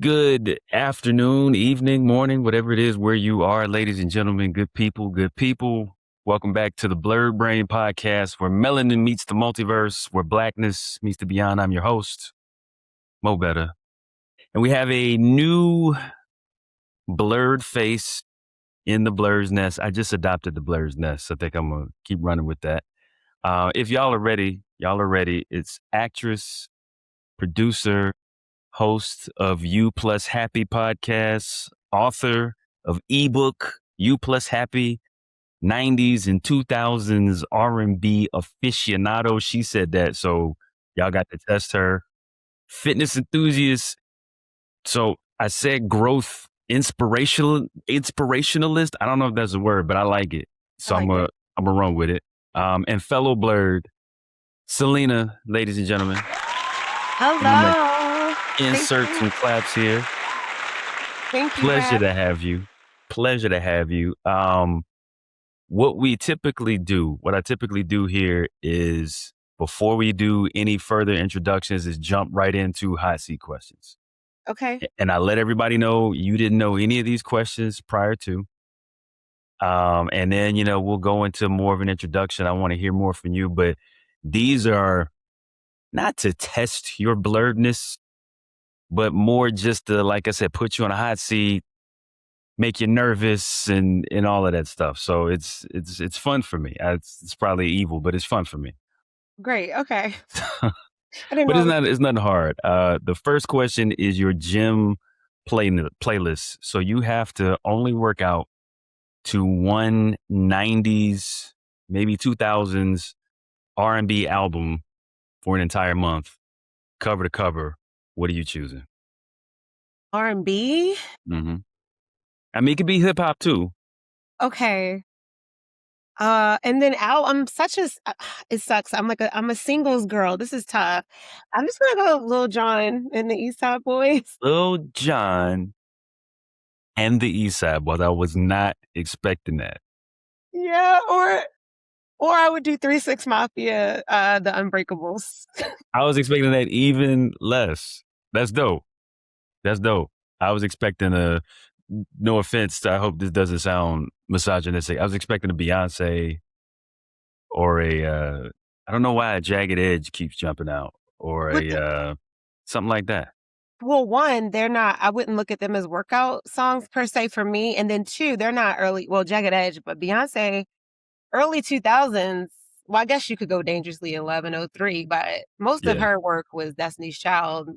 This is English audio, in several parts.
Good afternoon, evening, morning, whatever it is where you are, ladies and gentlemen, good people, good people. Welcome back to the Blerd Brain Podcast, where melanin meets the multiverse, where blackness meets the beyond. I'm your host, Mo Better. And we have a new blurred face in the Blur's nest. I just adopted the Blur's nest. So I think I'm going to keep running with that. If y'all are ready. It's actress, producer, host of You Plus Happy podcast, author of ebook You Plus Happy, 90s and 2000s R&B aficionado. She said that, so y'all got to test her. Fitness enthusiast. So I said growth inspirationalist. I don't know if that's a word, but I like it. So I'm gonna run with it. And fellow Blerd, Selena, ladies and gentlemen. Hello. Insert some claps here. Thank you. Pleasure to have you. What I typically do here is, before we do any further introductions, is jump right into hot seat questions. Okay. And I let everybody know you didn't know any of these questions prior to. And then, we'll go into more of an introduction. I want to hear more from you, but these are not to test your blurredness, but more just to, like I said, put you on a hot seat, make you nervous and all of that stuff. So it's fun for me. It's probably evil, but it's fun for me. Great. Okay. But it's nothing hard. The first question is your gym playlist. So you have to only work out to one 90s, maybe 2000s R&B album for an entire month, cover to cover. What are you choosing? R&B? Mm-hmm. I mean, it could be hip hop too. Okay. And then I'm it sucks. I'm a singles girl. This is tough. I'm just gonna go Lil Jon and the East Side Boys. Lil Jon and the East Side Boys. I was not expecting that. Yeah, or I would do 3 6 Mafia, the Unbreakables. I was expecting that even less. That's dope. I was expecting no offense, I hope this doesn't sound misogynistic. I was expecting a Beyonce or I don't know why a Jagged Edge keeps jumping out, or something like that. Well, one, I wouldn't look at them as workout songs per se for me. And then two, they're not Jagged Edge, but Beyonce, early 2000s. Well, I guess you could go Dangerously 1103, but most of her work was Destiny's Child,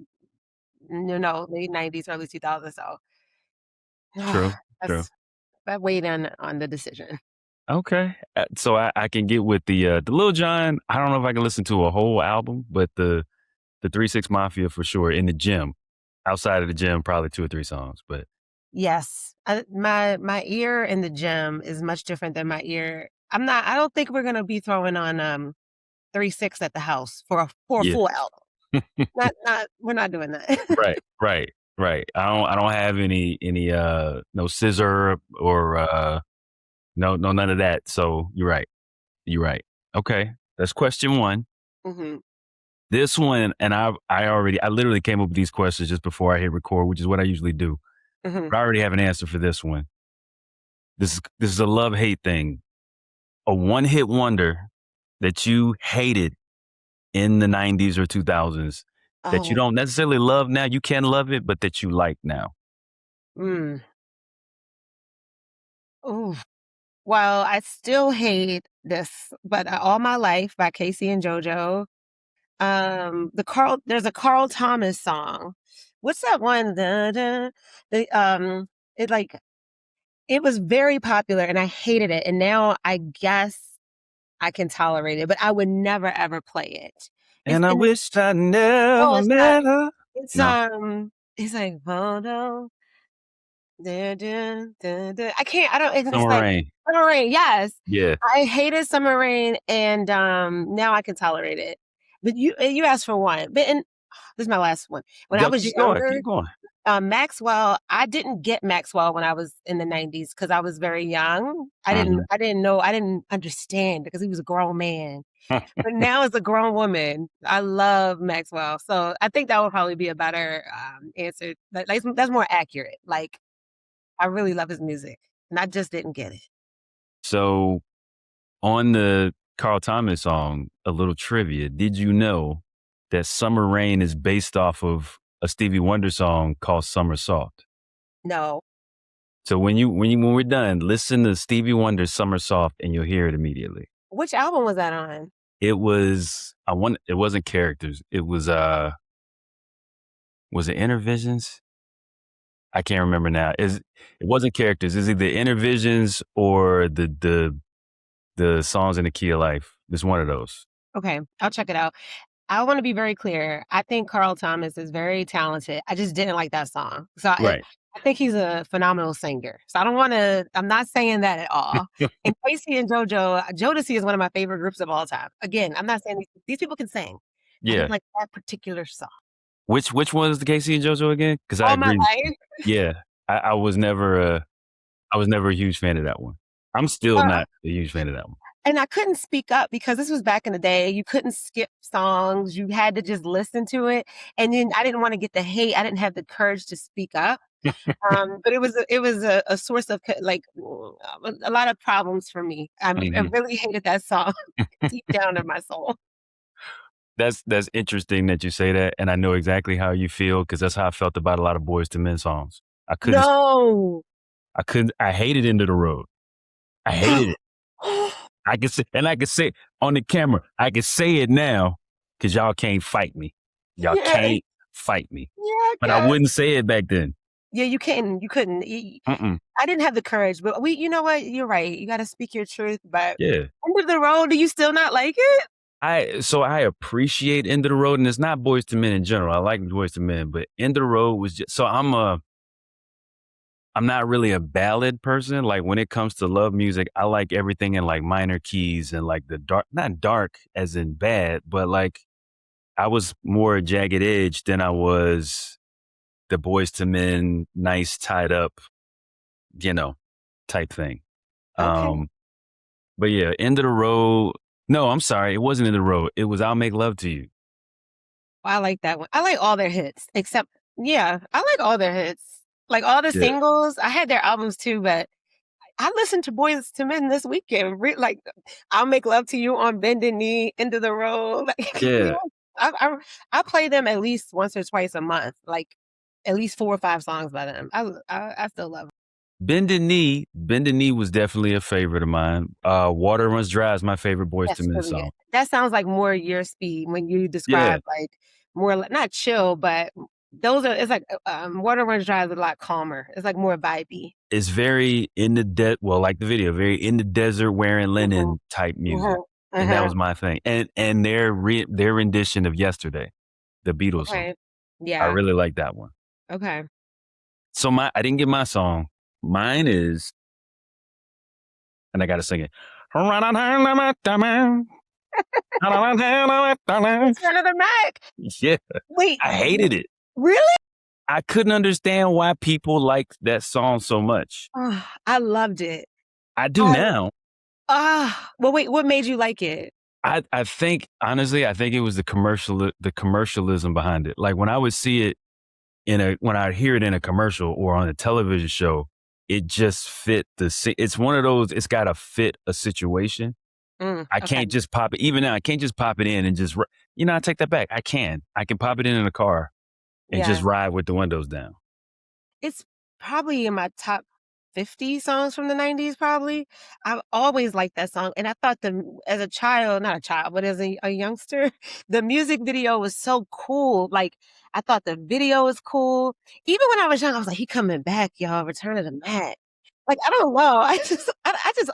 late 90s, early 2000s. So True. That weighed in on the decision. Okay. So I can get with the Lil Jon. I don't know if I can listen to a whole album, but the 3 6 Mafia for sure. In the gym, outside of the gym, probably 2 or 3 songs. But yes, my ear in the gym is much different than my ear. I don't think we're gonna be throwing on 3 6 at the house for a full album. We're not doing that. Right. I don't have any no scissor or no none of that. So you're right. Okay, that's question one. Mm-hmm. This one, and I literally came up with these questions just before I hit record, which is what I usually do. Mm-hmm. But I already have an answer for this one. This is a love-hate thing. A one-hit wonder that you hated in the 90s or 2000s that you don't necessarily love now. You can love it, but that you like now. Oh, well, I still hate this, but All My Life by Casey and JoJo. There's a Carl Thomas song. What's that one? It was very popular and I hated it. And now I guess I can tolerate it, but I would never ever play it. I wish I never met her. It's like photo. I can't. I don't. It's Summer like Rain. Summer Rain. Yes. Yeah. I hated Summer Rain, and now I can tolerate it. But you asked for one. But in This is my last one. When I Go, was keep going, younger, keep going. Maxwell, I didn't get Maxwell when I was in the 90s because I was very young. I Mhm. didn't know, I didn't understand because he was a grown man. But now as a grown woman, I love Maxwell. So I think that would probably be a better answer. That's more accurate. Like, I really love his music, and I just didn't get it. So on the Carl Thomas song, a little trivia. Did you know that Summer Rain is based off of a Stevie Wonder song called Summer Soft? No. So when we're done, listen to Stevie Wonder's Summer Soft and you'll hear it immediately. Which album was that on? It wasn't Characters. It was it Intervisions? I can't remember now. It wasn't Characters. It's either Intervisions or the Songs in the Key of Life. It's one of those. Okay, I'll check it out. I want to be very clear. I think Carl Thomas is very talented. I just didn't like that song. So Right. I think he's a phenomenal singer. So I'm not saying that at all. And Casey and Jodeci is one of my favorite groups of all time. Again, I'm not saying these people can sing. I Yeah. didn't like that particular song. Which one is the Casey and JoJo again? Because I All My agree. Life. Yeah. I was never a huge fan of that one. I'm still not a huge fan of that one. And I couldn't speak up because this was back in the day. You couldn't skip songs. You had to just listen to it. And then I didn't want to get the hate. I didn't have the courage to speak up. But it was a source of like a lot of problems for me. I really hated that song deep down in my soul. That's interesting that you say that, and I know exactly how you feel because that's how I felt about a lot of Boyz II Men songs. I hated End of the Road. I hated it. I can say on the camera, I can say it now because y'all can't fight me. Y'all can't fight me. Yeah, but I wouldn't say it back then. Yeah, you couldn't. I didn't have the courage, but you know what? You're right. You got to speak your truth. But Yeah. End of the Road, do you still not like it? I appreciate End of the Road, and it's not Boyz II Men in general. I like Boyz II Men, but End of the Road was just so I'm not really a ballad person. Like when it comes to love music, I like everything in like minor keys and like the dark, not dark as in bad, but like I was more Jagged Edge than I was the Boyz II Men, nice tied up, type thing. Okay. But yeah, End of the Road. No, I'm sorry. It wasn't End of the Road. It was I'll Make Love to You. I like that one. I like all their hits, except, I like all their hits. Like all the singles, I had their albums too, but I listened to Boyz II Men this weekend. Like, I'll Make Love to You on Bended Knee, End of the Road. I play them at least once or twice a month, like at least 4 or 5 songs by them. I still love them. Bended Knee was definitely a favorite of mine. Water Runs Dry is my favorite Boyz II Men song. That sounds like more your speed when you describe like more, not chill, but it's like Water Runs Dry is a lot calmer. It's like more vibey. It's very in the like the video, very in the desert wearing linen type music. And that was my thing. And their rendition of Yesterday, the Beatles song. Yeah. I really like that one. Okay. So I didn't get my song. Mine is, and I got to sing it. It's another Mac. Yeah. Wait. I hated it. Really? I couldn't understand why people liked that song so much. I loved it. I do now. Well, wait, what made you like it? I think, honestly, it was the commercialism behind it. Like when I would see it when I hear it in a commercial or on a television show, it just fit it's one of those, it's got to fit a situation. I can't just pop it. Even now, I can't just pop it in and just, I take that back. I can pop it in a car and just ride with the windows down. It's probably in my top 50 songs from the 90s, probably. I've always liked that song. And I thought as a child, not a child, but as a youngster, the music video was so cool. Like, I thought the video was cool. Even when I was young, I was like, he coming back, y'all, Return of the Mac. Like, I don't know. I just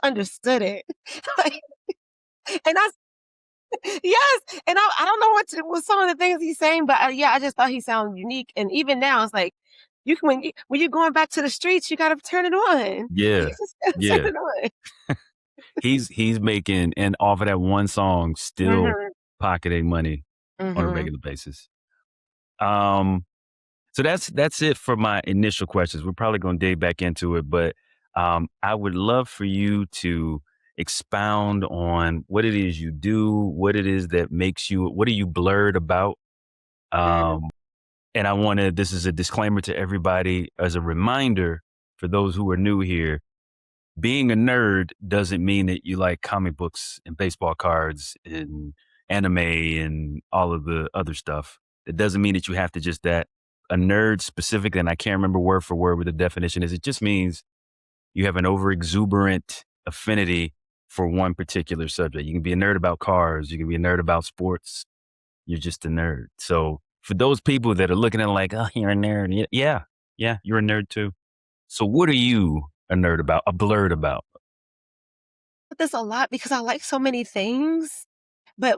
understood it. Like, and yes. And I don't know what some of the things he's saying, but I just thought he sounded unique. And even now, it's like, when you're going back to the streets, you got to turn it on. Yeah. Turn it on. He's making, and off of that one song, still pocketing money on a regular basis. So that's it for my initial questions. We're probably going to dig back into it, but I would love for you to expound on what it is you do, what it is that makes you, what are you blurred about? Mm. And this is a disclaimer to everybody as a reminder for those who are new here. Being a nerd doesn't mean that you like comic books and baseball cards and anime and all of the other stuff. It doesn't mean that you have to just that. A nerd specifically, and I can't remember word for word what the definition is. It just means you have an over exuberant affinity for one particular subject. You can be a nerd about cars. You can be a nerd about sports. You're just a nerd. So for those people that are looking at it like, oh, you're a nerd. Yeah, you're a nerd too. So what are you a nerd about, a blurred about? This a lot because I like so many things, but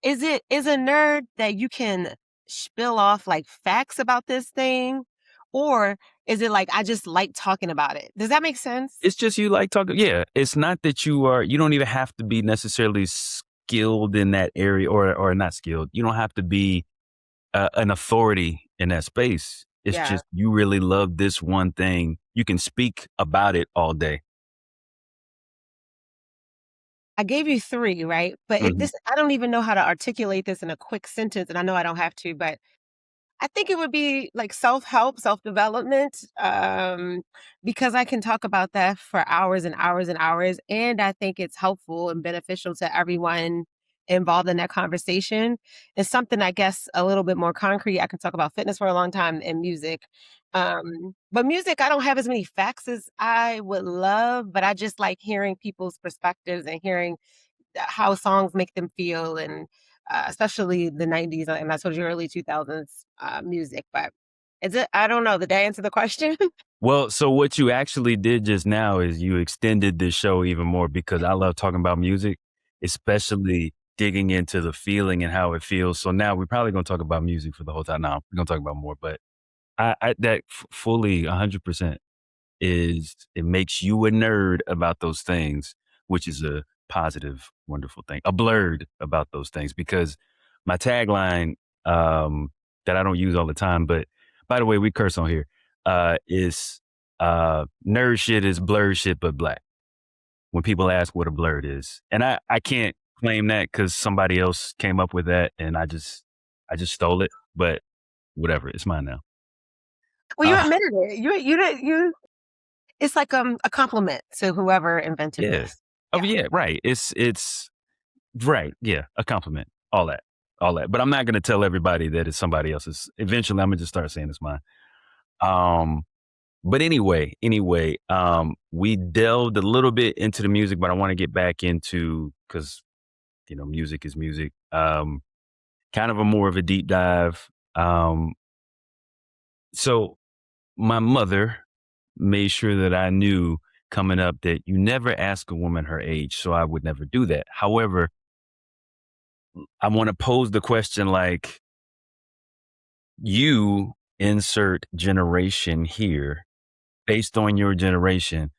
is a nerd that you can spill off like facts about this thing, or is it like I just like talking about it? Does that make sense? It's just you like talking. Yeah, it's not that you don't even have to be necessarily skilled in that area or not skilled. You don't have to be an authority in that space. It's Yeah. just you really love this one thing. You can speak about it all day. I gave you 3, right? But Mhm. this I don't even know how to articulate this in a quick sentence, and I know I don't have to, but I think it would be like self-help, self-development, because I can talk about that for hours and hours and hours, and I think it's helpful and beneficial to everyone involved in that conversation. It's something I guess a little bit more concrete. I can talk about fitness for a long time and music. But music, I don't have as many facts as I would love, but I just like hearing people's perspectives and hearing how songs make them feel and especially the 90's and I told you early 2000s music. But is it, I don't know, did I answer the question? Well, so what you actually did just now is you extended this show even more because I love talking about music, especially digging into the feeling and how it feels. So now we're probably going to talk about music for the whole time. Now we're going to talk about more, but I that fully 100% is it makes you a nerd about those things, which is a positive, wonderful thing. A blurred about those things because my tagline that I don't use all the time, but by the way, we curse on here, is nerd shit is blurred shit but black. When people ask what a blurred is, and I can't claim that because somebody else came up with that, and I just stole it, but whatever, it's mine now. Well, you Uh, admitted it. You it's like a compliment to whoever invented yeah. this. Oh Yeah. yeah, right. It's right. Yeah, a compliment. All that. But I'm not going to tell everybody that it's somebody else's. Eventually, I'm gonna just start saying it's mine. Um, but anyway, we delved a little bit into the music, but I want to get back into because music is music. Kind of a more of a deep dive. So my mother made sure that I knew coming up that you never ask a woman her age, so I would never do that. However, I want to pose the question like you insert generation here based on your generation.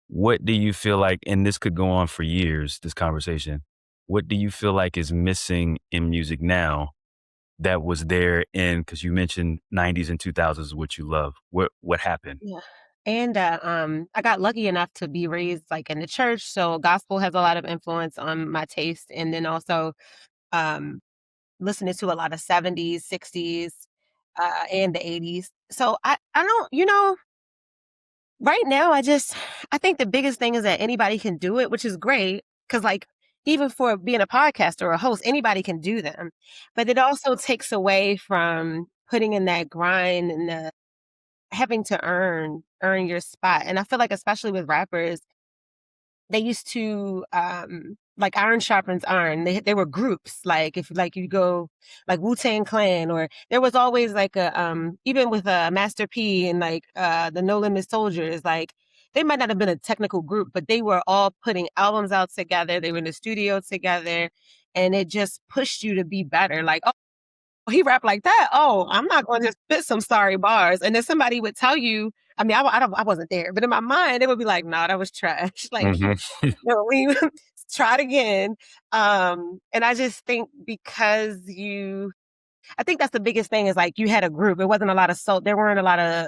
What do you feel like, and this could go on for years, this conversation, what do you feel like is missing in music now that was there in, because you mentioned 90s and 2000s is what you love. What happened? Yeah. And I got lucky enough to be raised like in the church, so gospel has a lot of influence on my taste, and then also um, listening to a lot of 70s, 60s, and the 80s. So I don't, right now, I think the biggest thing is that anybody can do it, which is great because, like, even for being a podcaster or a host, anybody can do them. But it also takes away from putting in that grind and the having to earn your spot. And I feel like, especially with rappers, they used to, like iron sharpens iron. They were groups. Like if like you go like Wu-Tang Clan, or there was always like a even with Master P and like the No Limit Soldiers, like they might not have been a technical group, but they were all putting albums out together. They were in the studio together, and it just pushed you to be better. Like, oh, he rapped like that. Oh, I'm not going to spit some sorry bars. And then somebody would tell you, I mean, I wasn't there, but in my mind, it would be like, nah, that was trash. Like, Hmm. no, we try it again. And I just think because I think that's the biggest thing is like you had a group. It wasn't a lot of there weren't a lot of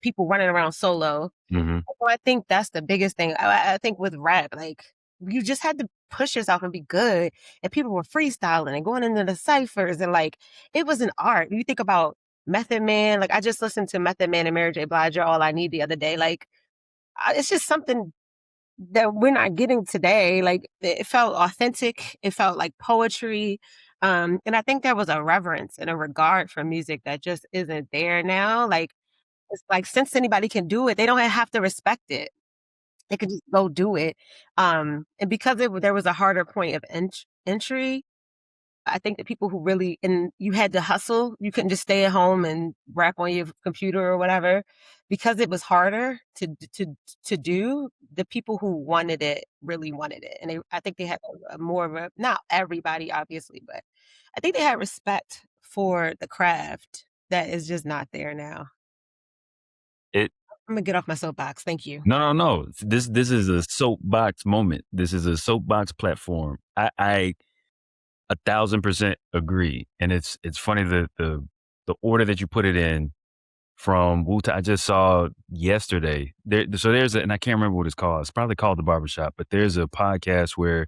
people running around solo. Mm-hmm. So I think that's the biggest thing. I think with rap, like you just had to push yourself and be good. And people were freestyling and going into the ciphers and like it was an art. You think about Method Man, like I just listened to Method Man and Mary J. Blige, You're All I Need the other day. Like it's just something that we're not getting today. Like it felt authentic. It felt like poetry. And I think there was a reverence and a regard for music that just isn't there now. Like it's like since anybody can do it, they don't have to respect it. They could just go do it. And because there was a harder point of entry, I think that people who really and you had to hustle, you couldn't just stay at home and rap on your computer or whatever, because it was harder to do. The people who wanted it really wanted it, and I think they had a more of a not everybody obviously, but I think they had respect for the craft that is just not there now. It I'm gonna get off my soapbox. Thank you. no. This is a soapbox moment. This is a soapbox platform. I 1,000% agree, and it's funny that the order that you put it in from Wu-Tang. I just saw yesterday. There's and I can't remember what it's called. It's probably called The Barbershop, but there's a podcast where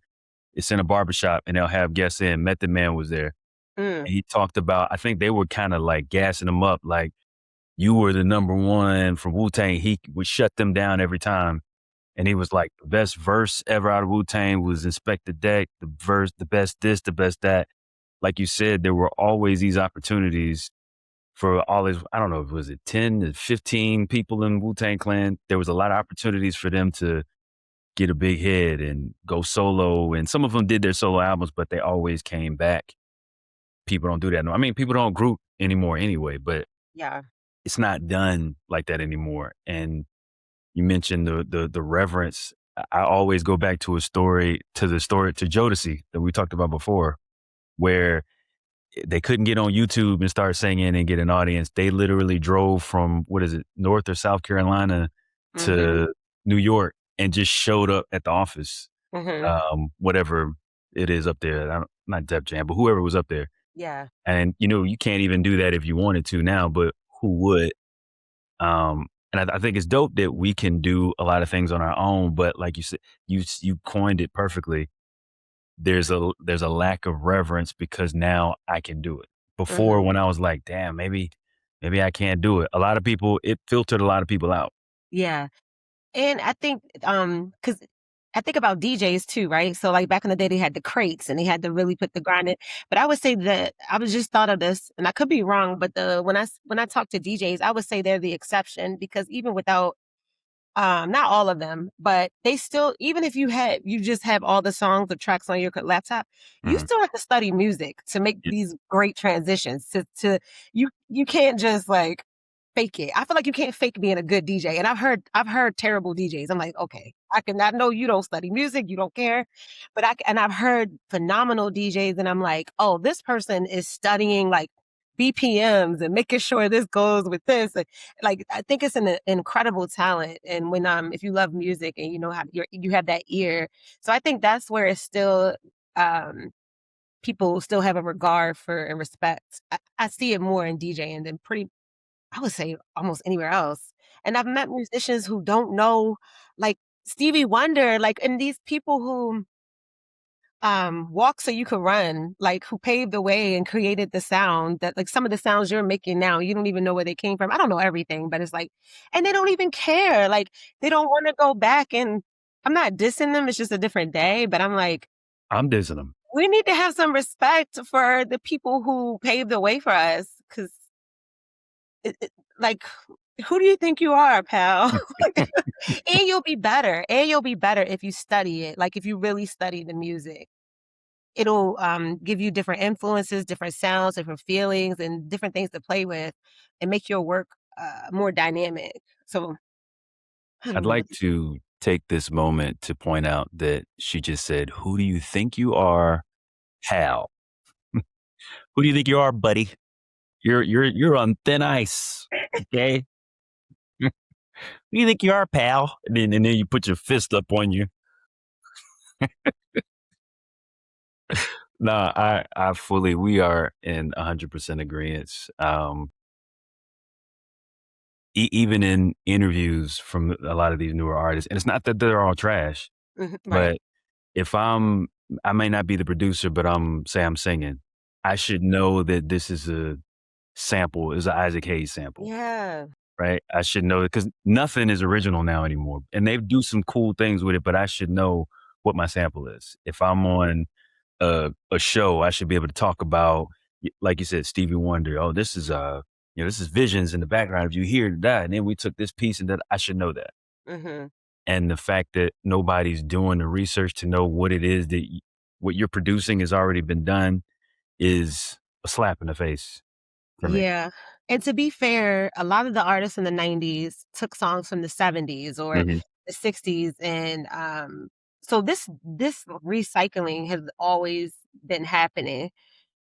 it's in a barbershop and they'll have guests in. Method Man was there. Mm, And he talked about, I think they were kind of like gassing him up, like you were the number one from Wu-Tang. He would shut them down every time. And he was like, the best verse ever out of Wu-Tang was Inspect the Deck, the best this, the best that. Like you said, there were always these opportunities for all these, I don't know, was it 10 to 15 people in Wu-Tang Clan? There was a lot of opportunities for them to get a big hit and go solo. And some of them did their solo albums, but they always came back. People don't do that. No, I mean, people don't group anymore anyway, but yeah. it's not done like that anymore. And you mentioned the reverence. I always go back to to Jodeci that we talked about before, where they couldn't get on YouTube and start singing and get an audience. They literally drove from, what is it, North or South Carolina Mm-hmm. to New York and just showed up at the office, Mm-hmm. whatever it is up there. Not Def Jam, but whoever was up there. Yeah. And, you can't even do that if you wanted to now, but who would? And I think it's dope that we can do a lot of things on our own, but like you said, you coined it perfectly. There's a lack of reverence because now I can do it. Before, Mm-hmm. when I was like, damn, maybe I can't do it. A lot of people, it filtered a lot of people out. Yeah. And I think, because I think about DJs too, right? So like back in the day, they had the crates and they had to really put the grind in. But I would say that I was just thought of this, and I could be wrong, but when I talk to DJs, I would say they're the exception because even without not all of them, but they still, even if you just have all the songs, the tracks on your laptop, you Mhm. still have to study music to make Yeah. these great transitions. You can't just like fake it. I feel like you can't fake being a good DJ. And I've heard terrible DJs. I'm like, okay, I know you don't study music, you don't care, but and I've heard phenomenal DJs, and I'm like, oh, this person is studying like BPMs and making sure this goes with this. Like I think it's an incredible talent, and when if you love music and you know how you have that ear, so I think that's where it's still um people still have a regard for and respect. I see it more in DJing than I would say almost anywhere else. And I've met musicians who don't know, like Stevie Wonder, like and these people who walk so you could run, like who paved the way and created the sound that like some of the sounds you're making now, you don't even know where they came from. I don't know everything, but it's like, and they don't even care. Like they don't want to go back, and I'm not dissing them. It's just a different day, but I'm like, I'm dissing them. we need to have some respect for the people who paved the way for us. Cause like, who do you think you are, pal? And you'll be better. And you'll be better if you study it. Like if you really study the music. It'll give you different influences, different sounds, different feelings, and different things to play with, and make your work more dynamic. So I I'd don't know. like to take this moment to point out that she just said, "Who do you think you are, pal? Who do you think you are, buddy? You're on thin ice, okay? Who do you think you are, pal?" And then you put your fist up on you. No, I fully, we are in 100% agreement. Even in interviews from a lot of these newer artists, and it's not that they're all trash, Right. but if I may not be the producer, but say I'm singing, I should know that this is a sample, is an Isaac Hayes sample, Yeah. right? I should know it because nothing is original now anymore, and they do some cool things with it, but I should know what my sample is. If I'm on a show, I should be able to talk about, like you said, Stevie Wonder. Oh, this is this is Visions in the background. If you hear that, and then we took this piece, and that I should know that. Hmm. And the fact that nobody's doing the research to know what it is that what you're producing has already been done is a slap in the face for me. Yeah. And to be fair, a lot of the artists in the 90s took songs from the 70s or Mhm. the 60s and so this recycling has always been happening.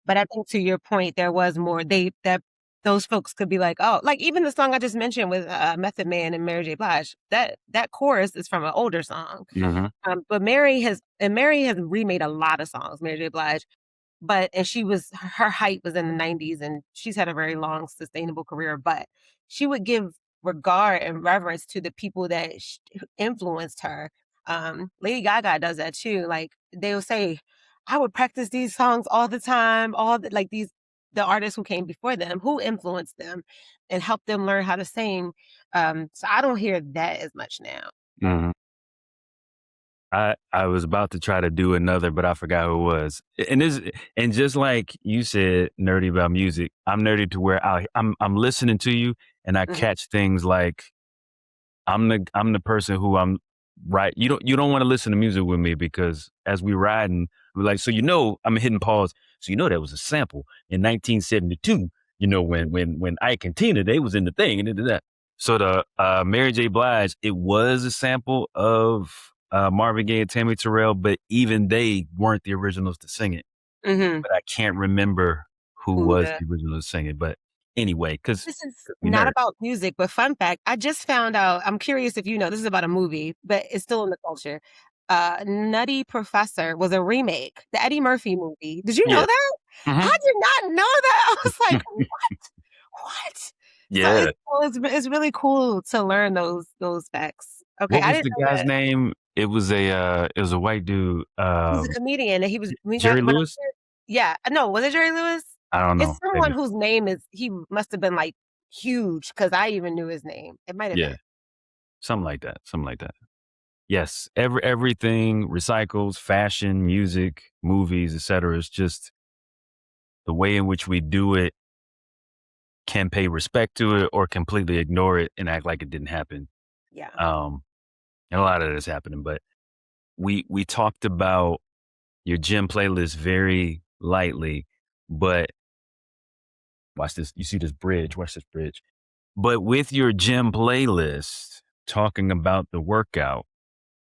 But I think to your point there was more that those folks could be like, "Oh," like even the song I just mentioned with Method Man and Mary J. Blige, that chorus is from an older song. Mhm. But Mary has remade a lot of songs, Mary J. Blige. But and she was her height was in the 90s, and she's had a very long, sustainable career, but she would give regard and reverence to the people that influenced her. Lady Gaga does that too. Like, they'll say, "I would practice these songs all the time," the artists who came before them, who influenced them and helped them learn how to sing. So I don't hear that as much now. Mhm. I was about to try to do another, but I forgot who it was. And just like you said, nerdy about music, I'm nerdy to where I'm listening to you and I Mhm. catch things like I'm the person who I'm right. You don't want to listen to music with me because as we riding, we're like, so I'm hitting pause. So that was a sample in 1972. When Ike and Tina, they was in the thing and did that. So the Mary J. Blige, it was a sample of Marvin Gaye and Tammy Terrell, but even they weren't the originals to sing it. Mhm. But I can't remember who Who was the the original to sing it. But anyway, because This is we not nerd. about music, but fun fact, I just found out I'm curious if you know, this is about a movie, but it's still in the culture. Nutty Professor was a remake, the Eddie Murphy movie. Did you know Yeah. that? I Hmm. did not know that. I was like, "What? What?" So Yeah. it's really cool to learn those facts. Okay, What I was didn't the know guy's that. name? It was a white dude. He's a comedian, and he was when Jerry when I Lewis? yeah, no, was it Jerry Lewis? I don't It's know. someone Maybe. whose name is he must have been, like, huge because I even knew his name. It might have been. Yeah. Something like that. Something like that. Yes. Everything recycles, fashion, music, movies, etc. Is just the way in which we do it can pay respect to it or completely ignore it and act like it didn't happen. Yeah. Um, and a lot of it is happening. But we talked about your gym playlist very lightly, but watch this. You see this bridge. Watch this bridge. But with your gym playlist, talking about the workout,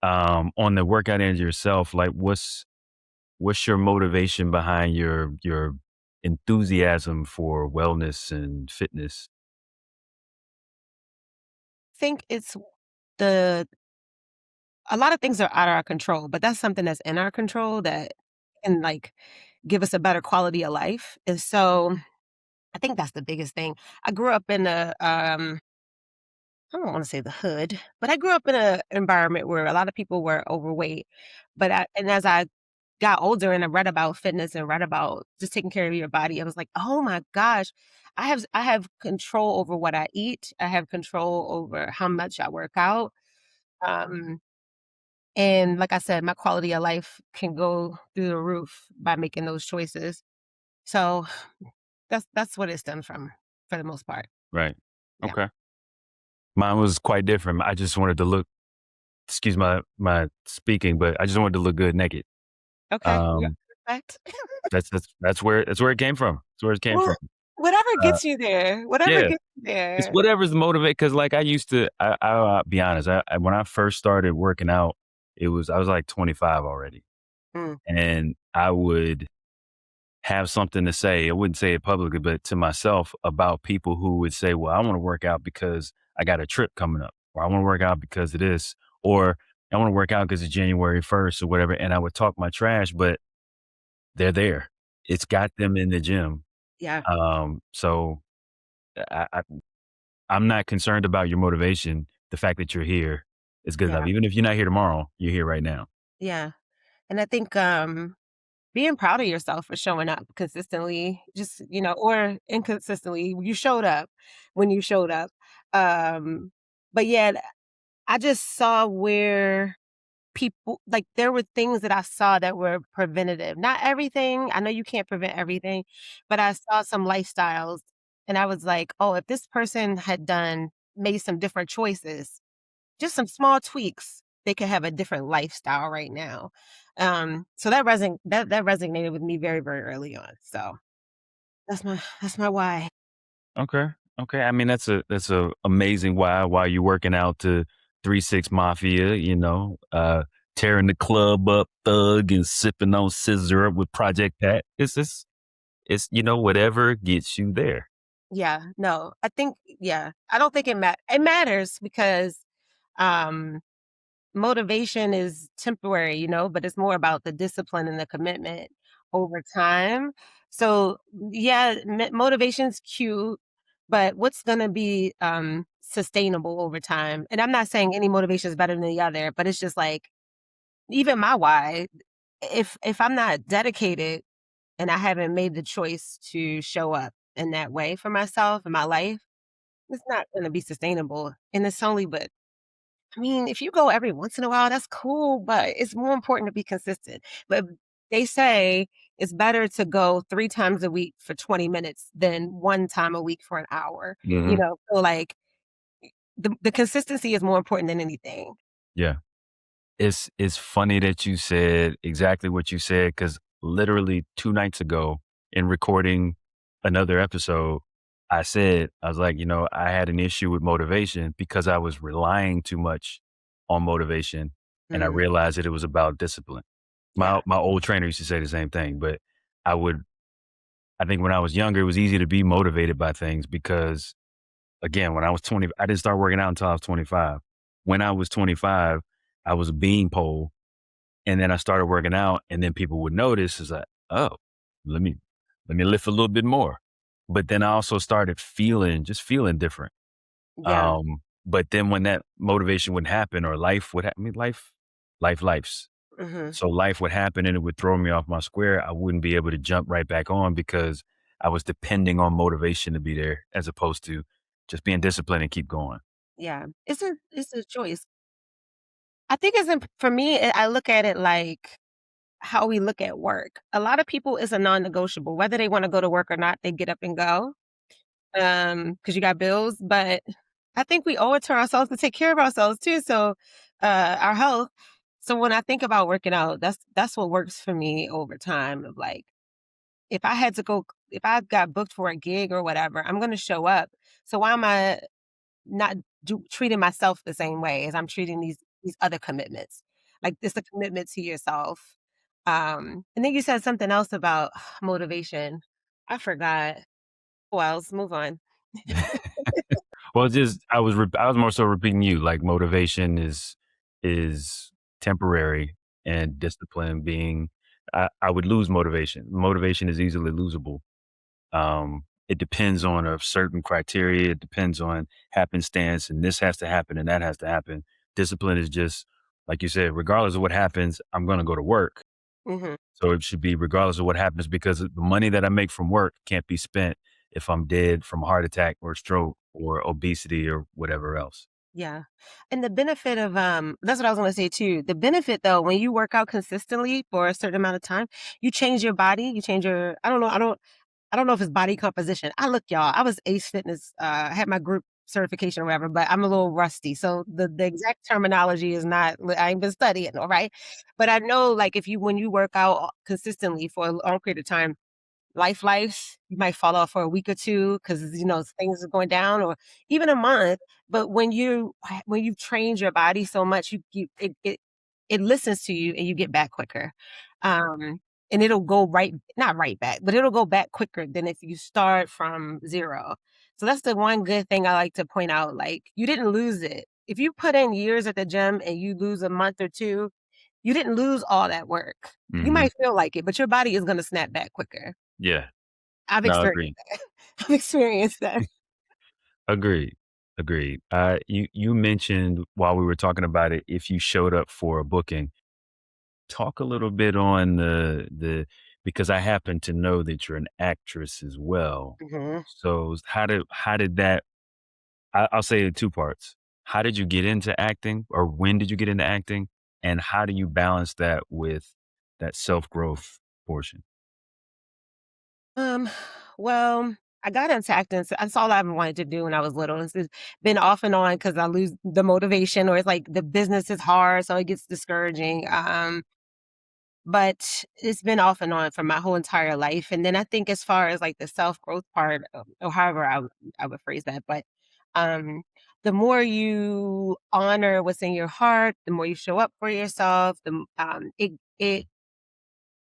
on the workout end yourself, like what's your motivation behind your enthusiasm for wellness and fitness? Think it's the a lot of things are out of our control, but that's something that's in our control that can, like, give us a better quality of life, and so, I think that's the biggest thing. I grew up in I don't wanna say the hood, but I grew up in a environment where a lot of people were overweight, as I got older and I read about fitness and read about just taking care of your body, I was like, "Oh my gosh, I have control over what I eat. I have control over how much I work out." Um, and like I said, my quality of life can go through the roof by making those choices. So, that's what it stems from for the most part. Right. Yeah. Okay. Mine was quite different. I just wanted to look, excuse my speaking, but I just wanted to look good naked. Okay. Yeah, Um, respect. that's where it came from. That's where it came Well, from. whatever Uh, gets you there, whatever yeah, gets you it's there. whatever's motivate. Because like I used to, I'll be honest. When I first started working out, I was like 25 already, Mm, and I would have something to say. I wouldn't say it publicly, but to myself about people who would say, "Well, I want to work out because I got a trip coming up, or I want to work out because of this, or I want to work out because it's January 1st or whatever." And I would talk my trash, but they're there. It's got them in the gym. Yeah. So I, I I'm not concerned about your motivation. The fact that you're here is good enough. Yeah. Even if you're not here tomorrow, you're here right now. Yeah. And I think being proud of yourself for showing up consistently, just, or inconsistently, you showed up when you showed up. Um, but yeah, I just saw where people, like, there were things that I saw that were preventative. Not everything. I know you can't prevent everything, but I saw some lifestyles and I was like, oh, if this person had made some different choices, just some small tweaks, they could have a different lifestyle right now. So that resonated with me very, very early on. So that's my why. Okay. Okay. I mean, that's a amazing why you working out to 3 6 Mafia, tearing the club up, thug and sipping on scissor up with Project Pat. It's whatever gets you there. Yeah, no, I think, yeah, I don't think it matters because um motivation is temporary, but it's more about the discipline and the commitment over time. So, yeah, motivation's cute, but what's going to be sustainable over time? And I'm not saying any motivation is better than the other, but it's just like even my why, if I'm not dedicated and I haven't made the choice to show up in that way for myself in my life, it's not going to be sustainable. And it's only but I mean, if you go every once in a while, that's cool, but it's more important to be consistent. But they say it's better to go 3 times a week for 20 minutes than 1 time a week for an hour, Hmm. So, like, the consistency is more important than anything. Yeah. It's funny that you said exactly what you said because literally 2 nights ago in recording another episode, I was like, I had an issue with motivation because I was relying too much on motivation, and I Mm, realized that it was about discipline. yeah. My old trainer used to say the same thing, but I would I think when I was younger, it was easy to be motivated by things because again, when I was 20, I didn't start working out until I was 25. When I was 25, I was a beanpole, and then I started working out, and then people would notice is like, oh, let me let me lift a little bit more. But then I also started feeling different. Yeah. But then when that motivation would happen or life would happen, I mean, life's. Mhm. So life would happen and it would throw me off my square. I wouldn't be able to jump right back on because I was depending on motivation to be there as opposed to just being disciplined and keep going. Yeah. It's a choice. I think it's imp for me, I look at it like how we look at work. A lot of people, it's a non-negotiable. Whether they wanna go to work or not, they get up and go. Because you got bills, but I think we owe it to ourselves to take care of ourselves too, so, our health. So when I think about working out, that's what works for me over time of, like, if I got booked for a gig or whatever, I'm gonna show up. So why am I not treating myself the same way as I'm treating these other commitments? Like, it's a commitment to yourself. And then you said something else about motivation. I forgot. Well, let's move on. Well, just I was more so repeating you like motivation is temporary and discipline being I would lose motivation. Motivation is easily losable. It depends on a certain criteria. It depends on happenstance, and this has to happen and that has to happen. Discipline is just like you said, regardless of what happens, I'm going to go to work. Mhm. So it should be regardless of what happens because the money that I make from work can't be spent if I'm dead from a heart attack or stroke or obesity or whatever else. Yeah. And the benefit of that's what I was gonna say too. The benefit though, when you work out consistently for a certain amount of time, you change your body, you change your I don't know if it's body composition. Y'all, I was Ace Fitness, I had my group certification or whatever, but I'm a little rusty. So the exact terminology is not I ain't been studying, all right? But I know like if you when you work out consistently for a long period of time, life, you might fall off for a week or 2 because things are going down or even a month, but when you've trained your body so much, you it listens to you and you get back quicker. Um, and it'll go right not right back, but it'll go back quicker than if you start from 0. So that's the one good thing I like to point out, like, you didn't lose it. If you put in years at the gym and you lose a month or 2, you didn't lose all that work. You Hmm. might feel like it, but your body is gonna snap back quicker. Yeah. I've No, experienced agreed. that. I've experienced that. Agreed. Agreed. You mentioned while we were talking about it, if you showed up for a booking, talk a little bit on the because I happen to know that you're an actress as well. Mhm. So how did that? I'll say it in two parts. How did you get into acting, or when did you get into acting, and how do you balance that with that self growth portion? Um, well, I got into acting, so that's all I've wanted to do when I was little. It's just been off and on because I lose the motivation, or it's like the business is hard, so it gets discouraging. But it's been off and on for my whole entire life. And then I think as far as like the self growth part, or however I would phrase that, but um, the more you honor what's in your heart, the more you show up for yourself,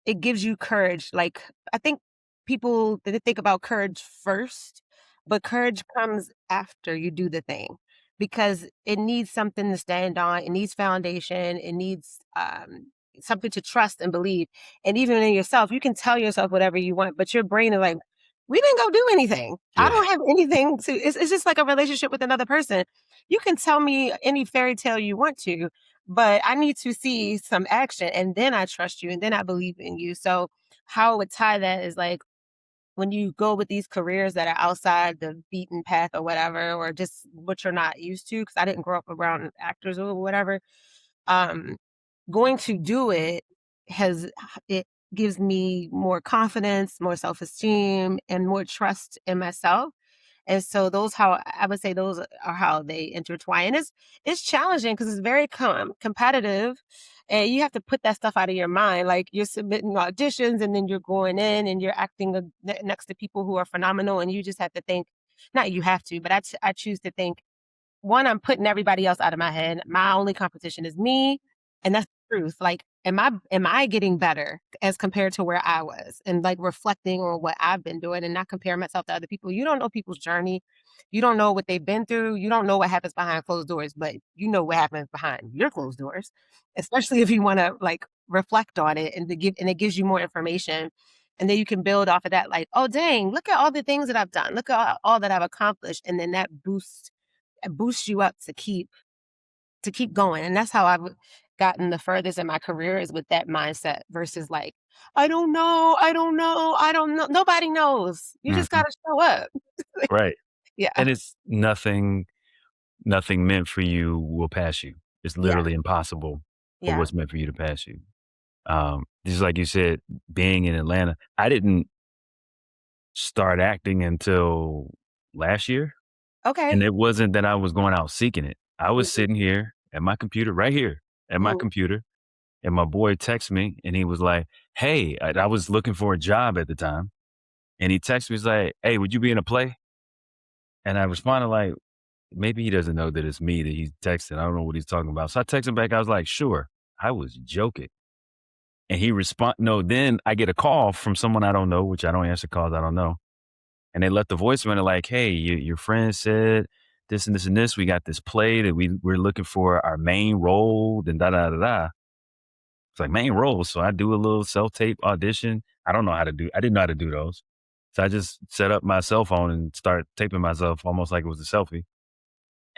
it gives you courage. Like, I think people they think about courage first, but courage comes after you do the thing because it needs something to stand on. It needs foundation. It needs something to trust and believe. And even in yourself, you can tell yourself whatever you want, but your brain is like, we didn't go do anything. I Yeah. don't have anything to, it's just like a relationship with another person. You can tell me any fairy tale you want to, but I need to see some action and then I trust you and then I believe in you. So how I would tie that is like when you go with these careers that are outside the beaten path or whatever, or just what you're not used to, because I didn't grow up around actors or whatever. Um, Going to do it has it gives me more confidence, more self-esteem, and more trust in myself. And so those how I would say those are how they intertwine. And it's challenging because it's very competitive, and you have to put that stuff out of your mind. Like you're submitting auditions, and then you're going in and you're acting next to people who are phenomenal, and you just have to think. Not you have to, but I choose to think one, I'm putting everybody else out of my head. My only competition is me, and that's the truth. Like, am I getting better as compared to where I was? And like reflecting on what I've been doing and not comparing myself to other people. You don't know people's journey. You don't know what they've been through. You don't know what happens behind closed doors, but you know what happens behind your closed doors. Especially if you want to like reflect on it and it gives you more information. And then you can build off of that, like, oh dang, look at all the things that I've done. Look at all that I've accomplished. And then that boosts you up to keep going. And that's how I've gotten the furthest in my career is with that mindset versus like, I don't know, I don't know, I don't know. Nobody knows. You just Hmm. gotta show up. Right. Yeah. And it's nothing meant for you will pass you. It's Yeah. literally impossible for Yeah. what's meant for you to pass you. Just like you said, being in Atlanta, I didn't start acting until last year. And Okay. it wasn't that I was going out seeking it. I was Mhm, sitting here at my computer, right here at my mhm, computer, and my boy texted me and he was like, "Hey," I was looking for a job at the time, and he texted me, he's like, "Hey, would you be in a play?" And I responded like, maybe he doesn't know that it's me that he's texting. I don't know what he's talking about. So I texted him back. I was like, "Sure." I was joking. And he respond no, then I get a call from someone I don't know, which I don't answer calls I don't know. And they left the voicemail like, "Hey, your friend said this and this and this. We got this play that we're looking for our main role, then da da da da." It's like main role. So I do a little self-tape audition. I didn't know how to do those. So I just set up my cell phone and start taping myself almost like it was a selfie.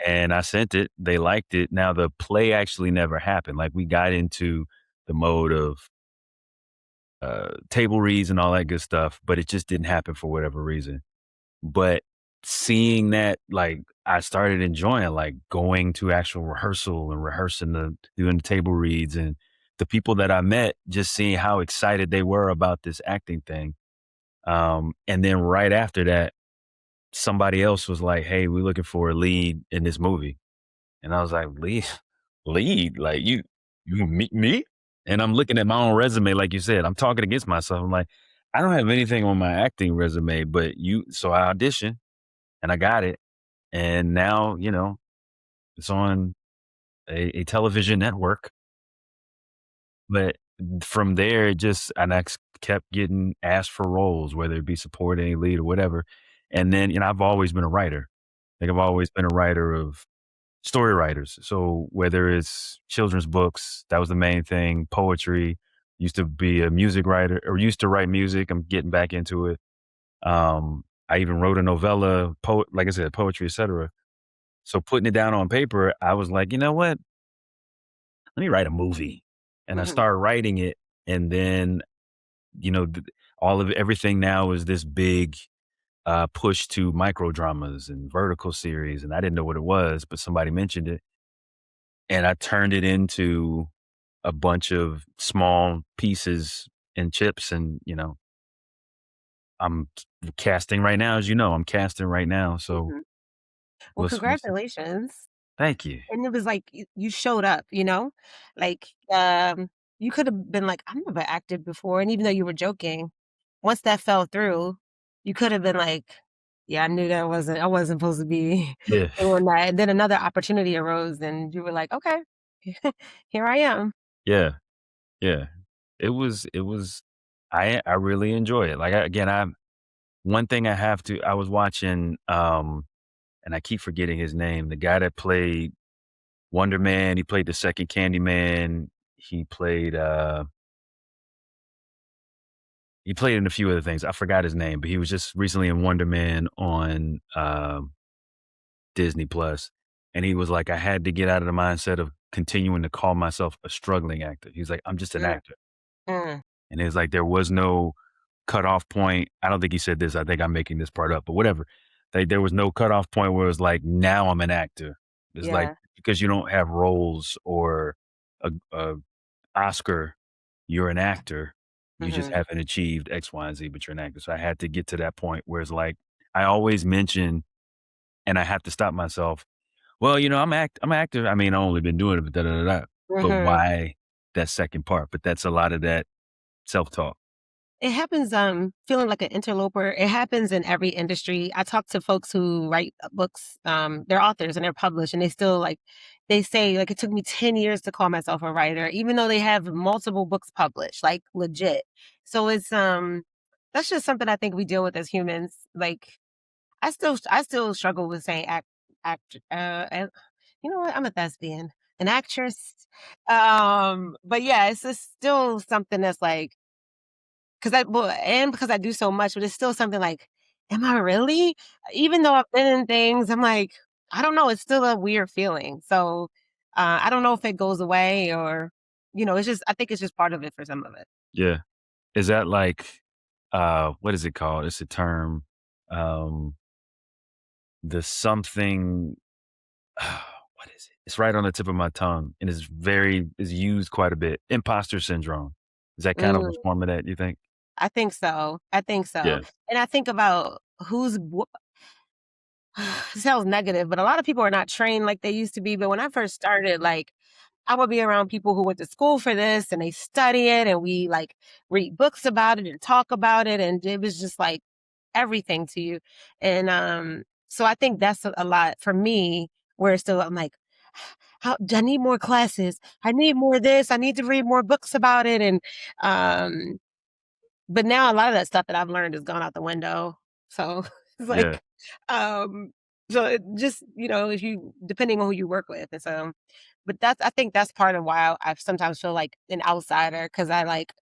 And I sent it. They liked it. Now the play actually never happened. Like we got into the mode of table reads and all that good stuff, but it just didn't happen for whatever reason. But seeing that, like, I started enjoying, like, going to actual rehearsal and rehearsing doing the table reads, and the people that I met, just seeing how excited they were about this acting thing. And then right after that, somebody else was like, "Hey, we're looking for a lead in this movie." And I was like, "Lead? Lead? Like, you meet me?" And I'm looking at my own resume, like you said, I'm talking against myself. I'm like, "I don't have anything on my acting resume, but so I auditioned and I got it. And now, it's on a television network. But from there, and kept getting asked for roles, whether it be supporting, lead, or whatever. And then, I've always been a writer. Like I've always been a writer of story writers. So whether it's children's books, that was the main thing, poetry, used to be a music writer or used to write music. I'm getting back into it. I even wrote a novella, like I said, poetry, etc. So putting it down on paper, I was like, you know what? Let me write a movie. And I Mhm. started writing it. And then, you know, all of everything now is this big push to micro dramas and vertical series. And I didn't know what it was, but somebody mentioned it. And I turned it into a bunch of small pieces and chips. And, you know, I'm casting right now, as you know, I'm casting right now. So Mhm. Well, we'll see. congratulations. Thank you. And it was like you showed up, you know? Like, you could have been like, "I've never acted before," and even though you were joking, once that fell through, you could have been like, "Yeah, I knew that I wasn't supposed to be Yeah. doing that," and then another opportunity arose, and you were like, "Okay, here I am." Yeah. Yeah. It was I really enjoy it. Like, again, one thing I was watching, and I keep forgetting his name, the guy that played Wonder Man, he played the second Candyman, he played in a few other things. I forgot his name, but he was just recently in Wonder Man on, Disney Plus, and he was like, "I had to get out of the mindset of continuing to call myself a struggling actor." He's like, "I'm just an Mm, actor." mm, And it's like there was no cutoff point. I don't think he said this. I think I'm making this part up, but whatever. Like there was no cutoff point where it was like, now I'm an actor. It's like yeah, because you don't have roles or a Oscar, you're an actor. You just mhm, haven't achieved X, Y, and Z, but you're an actor. So I had to get to that point where it's like I always mention, and I have to stop myself. Well, you know, I'm an actor. I mean, I've only been doing it, but da da da da. But mhm. why that second part? But that's a lot of that self talk. It happens, feeling like an interloper. It happens in every industry. I talk to folks who write books, they're authors and they're published, and they still like they say like it took me 10 years to call myself a writer, even though they have multiple books published, like legit. So it's that's just something I think we deal with as humans. Like I still struggle with saying act you know what? I'm a thespian, an actress. But yeah, it's just still something that's like 'cause I do so much, but it's still something like, "Am I really?" Even though I've been in things, I'm like, I don't know, it's still a weird feeling. So, I don't know if it goes away or, it's just I think it's just part of it for some of it. Yeah. Is that like, what is it called? It's a term, um, the something, what is it? It's right on the tip of my tongue and is used quite a bit. Imposter syndrome. Is that kind of a Mm, form of that, you think? I think so. I think so. Yeah. And I think about it sounds negative, but a lot of people are not trained like they used to be. But when I first started, like I would be around people who went to school for this and they study it and we like read books about it and talk about it. And it was just like everything to you. And so I think that's a lot for me where it's still I'm like, I need more classes. I need more of this. I need to read more books about it. And um but now a lot of that stuff that I've learned has gone out the window. So it's Yeah. like, so it just, if you depending on who you work with. And so, but I think that's part of why I sometimes feel like an outsider because I like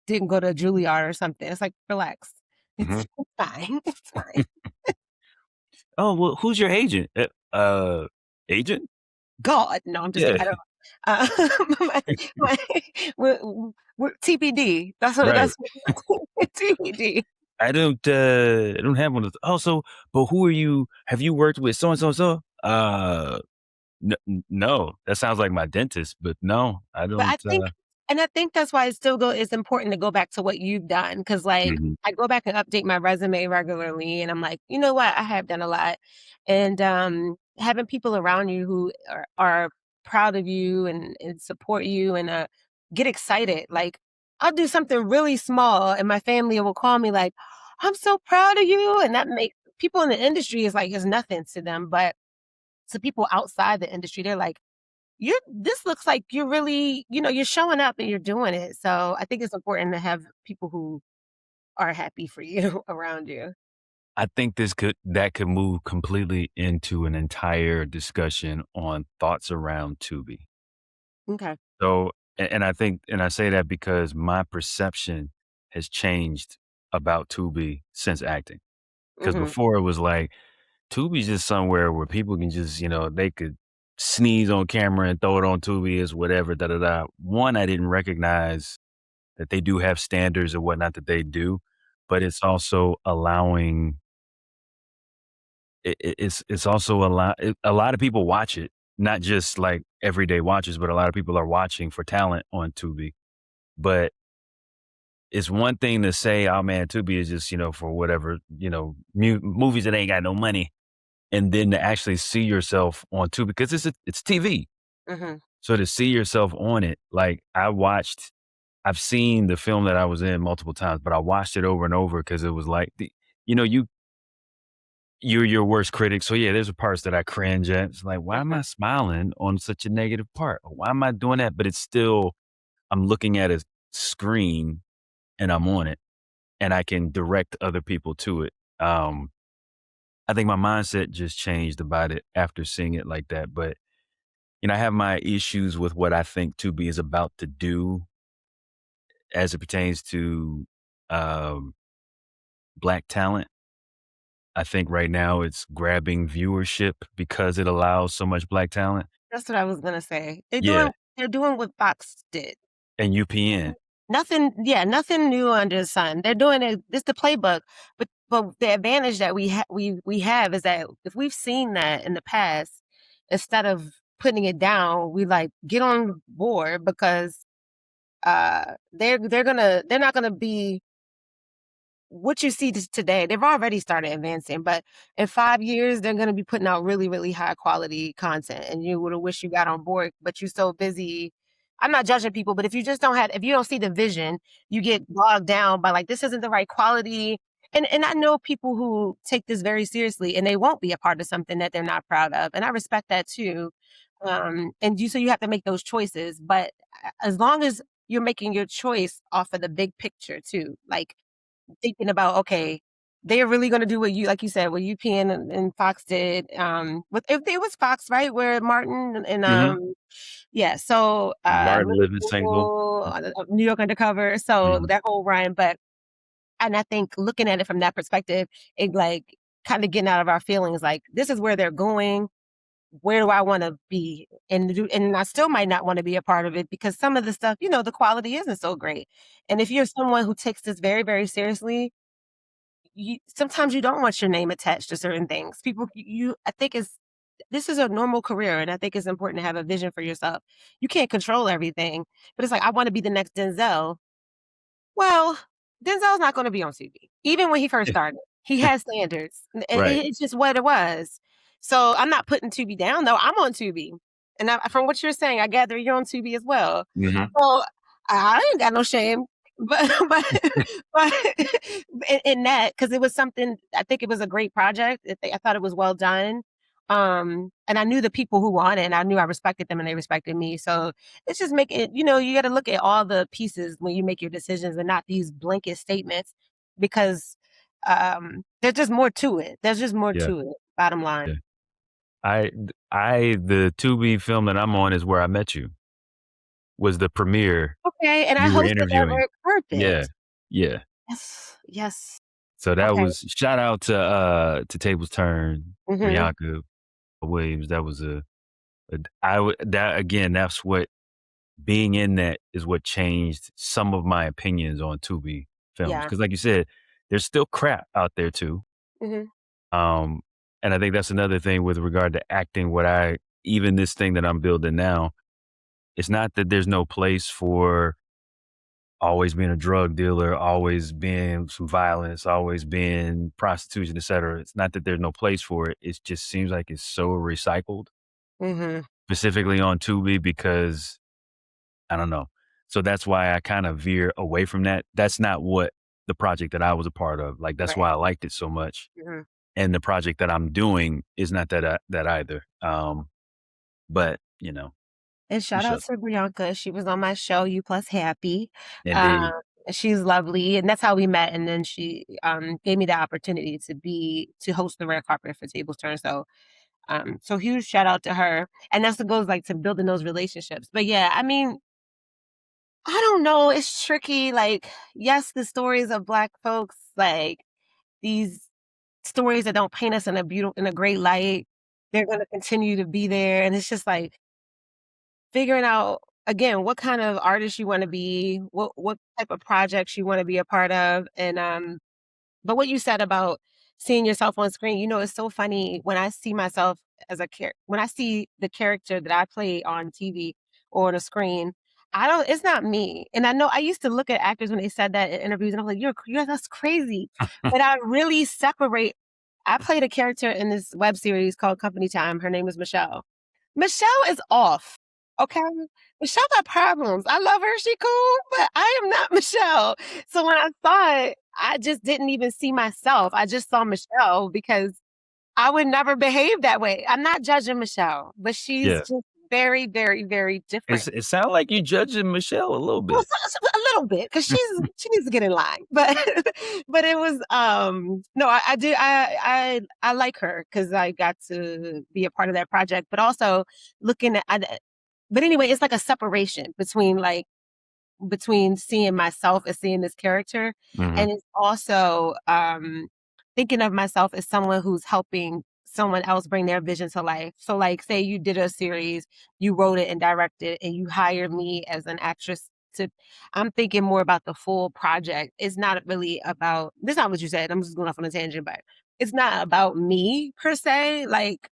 didn't go to Juilliard or something. It's like, relax. Mhm. It's fine. It's fine. Oh, well, who's your agent? Agent? God, no, I'm just Yeah. kidding. I don't. My, my, we're TPD. Right. That's TPD. I don't have one of oh, so, but who are you? Have you worked with so and so and so? No, that sounds like my dentist, but no, I But don't, I think that's why it's important to go back to what you've done, because like, mhm, I go back and update my resume regularly, and I'm like, "You know what? I have done a lot." And, having people around you who are proud of you and support you and, get excited, like, I'll do something really small, and my family will call me like, "I'm so proud of you," and that make people in the industry is like, it's nothing to them, but to people outside the industry, they're like, this looks like you're really, you're showing up and you're doing it. So I think it's important to have people who are happy for you around you. I think that could move completely into an entire discussion on thoughts around Tubi. Okay. So, and I think, and I say that because my perception has changed about Tubi since acting. Because Mhm. before it was like Tubi's just somewhere where people can just, they could sneeze on camera and throw it on Tubi as whatever, da da da. One, I didn't recognize that they do have standards and whatnot that they do, but it's also allowing it's also a lot of people watch it, not just like everyday watchers, but a lot of people are watching for talent on Tubi. But it's one thing to say, "Oh man, Tubi is just for whatever movies that ain't got no money," and then to actually see yourself on Tubi because it's TV. Mhm. So to see yourself on it, like I've seen the film that I was in multiple times, but I watched it over and over because it was like you know you you're your worst critic. So yeah, there's parts that I cringe at. It's like, why am I Mhm. smiling on such a negative part? Or why am I doing that? But it's still, I'm looking at a screen and I'm on it and I can direct other people to it. I think my mindset just changed about it after seeing it like that. But, I have my issues with what I think Tubi is about to do as it pertains to um, black talent. I think right now it's grabbing viewership because it allows so much black talent. That's what I was gonna say. Yeah, They're doing what Fox did. and UPN. Nothing, yeah, nothing new under the sun. They're doing it. It's the playbook, but the advantage that we have is that if we've seen that in the past, instead of putting it down, we like get on board because they're not gonna be what you see today. They've already started advancing, but in 5 years, they're going to be putting out really, really high quality content. And you would have wished you got on board, but you're so busy. I'm not judging people, but if you don't see the vision, you get bogged down by like, this isn't the right quality. And I know people who take this very seriously and they won't be a part of something that they're not proud of. And I respect that too. So you have to make those choices. But as long as you're making your choice off of the big picture too, like thinking about, okay, they're really gonna do what you like you said, what UPN and Fox did, with if it was Fox, right? Where Martin and, Mhm. yeah, so, Martin Living Living Single. Single, New York Undercover, so Mhm. that whole run, but and I think looking at it from that perspective, it, like, kinda getting out of our feelings, like, this is where they're going, where do I wanna be? And I still might not wanna be a part of it because some of the stuff, the quality isn't so great, and if you're someone who takes this very, very seriously, you sometimes you don't want your name attached to certain things. People you I think is this is a normal career, and I think it's important to have a vision for yourself. You can't control everything, but it's like, I wanna be the next Denzel. Well, Denzel's not gonna be on TV. Even when he first started, he has standards. Right. It's just what it was. So, I'm not putting Tubi down, though. I'm on Tubi, and from what you're saying, I gather you're on Tubi as well. Mhm. So, I ain't got no shame, but but in that, because it was something I think it was a great project. I thought it was well done, and I knew the people who were on it, and I knew I respected them, and they respected me. So it's just making it, you gotta look at all the pieces when you make your decisions and not these blanket statements because, there's just more to it. There's just more Yeah, to it, bottom line. yeah. The Tubi film that I'm on is Where I Met You, was the premiere Okay, and I you were hosted that interviewing. work. Yeah, Perfect. yeah. Yes, yes. So that Okay. was shout out to Tables Turn, Mhm. Bianca Williams. That was I would that again, that's what being in that is what changed some of my opinions on Tubi films. Yeah. Because like you said, there's still crap out there too. Mhm. Um, and I think that's another thing with regard to acting, even this thing that I'm building now, it's not that there's no place for always being a drug dealer, always being some violence, always being prostitution, et cetera. It's not that there's no place for it. It just seems like it's so recycled, Mhm. specifically on Tubi, because I don't know. So that's why I kind of veer away from that. That's not what the project that I was a part of. Like that's Right. why I liked it so much. Mhm. And the project that I'm doing is not that either. But And we shout shall out to Bianca. She was on my show, You Plus Happy. Uh, indeed. She's lovely, and that's how we met. And then she gave me the opportunity to host the red carpet for Tables Turn. So huge shout out to her. And that's what goes like to building those relationships. But yeah, I mean, I don't know. It's tricky. Like, yes, the stories of Black folks, like these stories that don't paint us in a great light, they're going to continue to be there. And it's just like figuring out again what kind of artist you want to be, what type of projects you want to be a part of, and but what you said about seeing yourself on screen, it's so funny when I see myself when I see the character that I play on TV or on a screen, it's not me. And I know I used to look at actors when they said that in interviews and I'm like, that's crazy. But I really separate. I played a character in this web series called Company Time. Her name is Michelle. Michelle is off. Okay. Michelle got problems. I love her. She cool, but I am not Michelle. So when I saw it, I just didn't even see myself. I just saw Michelle because I would never behave that way. I'm not judging Michelle, but she's Yeah. just very, very, very different. It sounds like you judging Michelle a little bit. Well, a little bit, because she needs to get in line. But but it was no, I do I like her because I got to be a part of that project, but also looking at but anyway, it's like a separation between seeing myself as seeing this character. Mhm. And it's also thinking of myself as someone who's helping someone else bring their vision to life. So like say you did a series, you wrote it and directed, and you hired me as an actress I'm thinking more about the full project. It's not really about, this is not what you said, I'm just going off on a tangent, but it's not about me per se. Like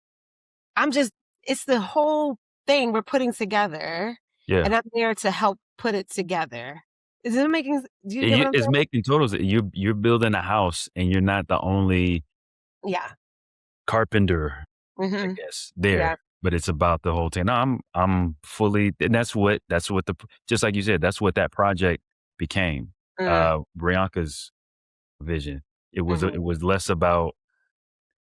it's the whole thing we're putting together. Yeah. And I'm there to help put it together. Is it making, do you get what I'm It's saying? making total sense. You're building a house and you're not the only Yeah. carpenter, I Mm-hmm. guess, there. Yeah. But it's about the whole thing. No, I'm fully, and that's what just like you said, that's what that project became. Mm-hmm. Brianka's vision. It was Mm-hmm. it was less about,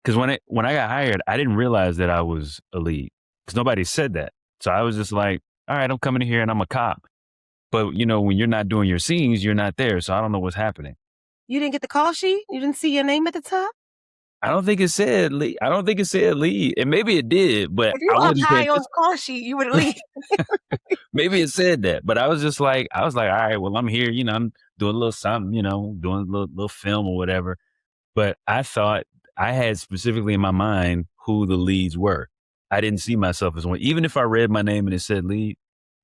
because when I got hired, I didn't realize that I was a lead because nobody said that. So I was just like, all right, I'm coming in here and I'm a cop. But when you're not doing your scenes, you're not there. So I don't know what's happening. You didn't get the call sheet? You didn't see your name at the top? I don't think it said lead. I don't think it said lead. And maybe it did, but If you I up wasn't high paying on the call sheet, you would leave. Maybe it said that, but I was like, all right, well, I'm here, I'm doing a little something, doing a little film or whatever. But I thought I had specifically in my mind who the leads were. I didn't see myself as one. Even if I read my name and it said lead,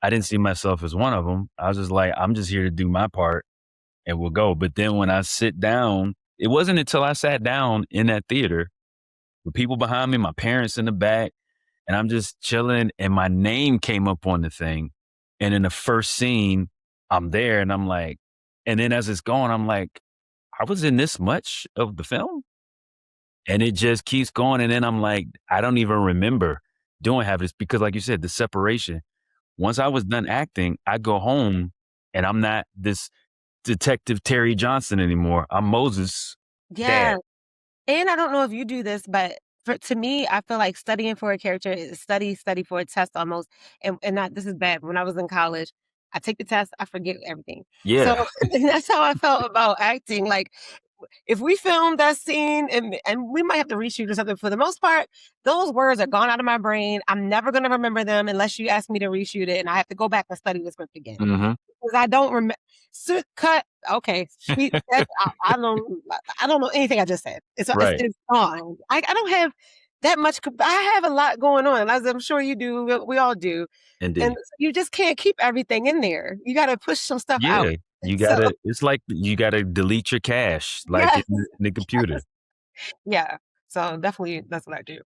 I didn't see myself as one of them. I was just like, I'm just here to do my part and we'll go. But then when I sit down, it wasn't until I sat down in that theater with people behind me, my parents in the back, and I'm just chilling and my name came up on the thing. And in the first scene, I'm there and I'm like, and then as it's going, I'm like, I was in this much of the film? And it just keeps going. And then I'm like, I don't even remember doing half this because like you said, the separation. Once I was done acting, I go home and I'm not this Detective Terry Johnson anymore. I'm Moses' Yeah. dad. And I don't know if you do this, but to me, I feel like studying for a character is study for a test almost. And not, this is bad. When I was in college, I take the test, I forget everything. Yeah. So that's how I felt about acting. Like if we filmed that scene and we might have to reshoot or something, for the most part, those words are gone out of my brain. I'm never going to remember them unless you ask me to reshoot it and I have to go back and study the script again. Mm-hmm. Because I don't remember. Cut. Okay. I don't know anything I just said. Right. It's gone. I don't have that much. I have a lot going on, as I'm sure you do. We all do. Indeed. And you just can't keep everything in there. You got to push some stuff out. Yeah, it's like you gotta delete your cache, like Yes. in the computer. Yes. Yeah. So definitely that's what I do.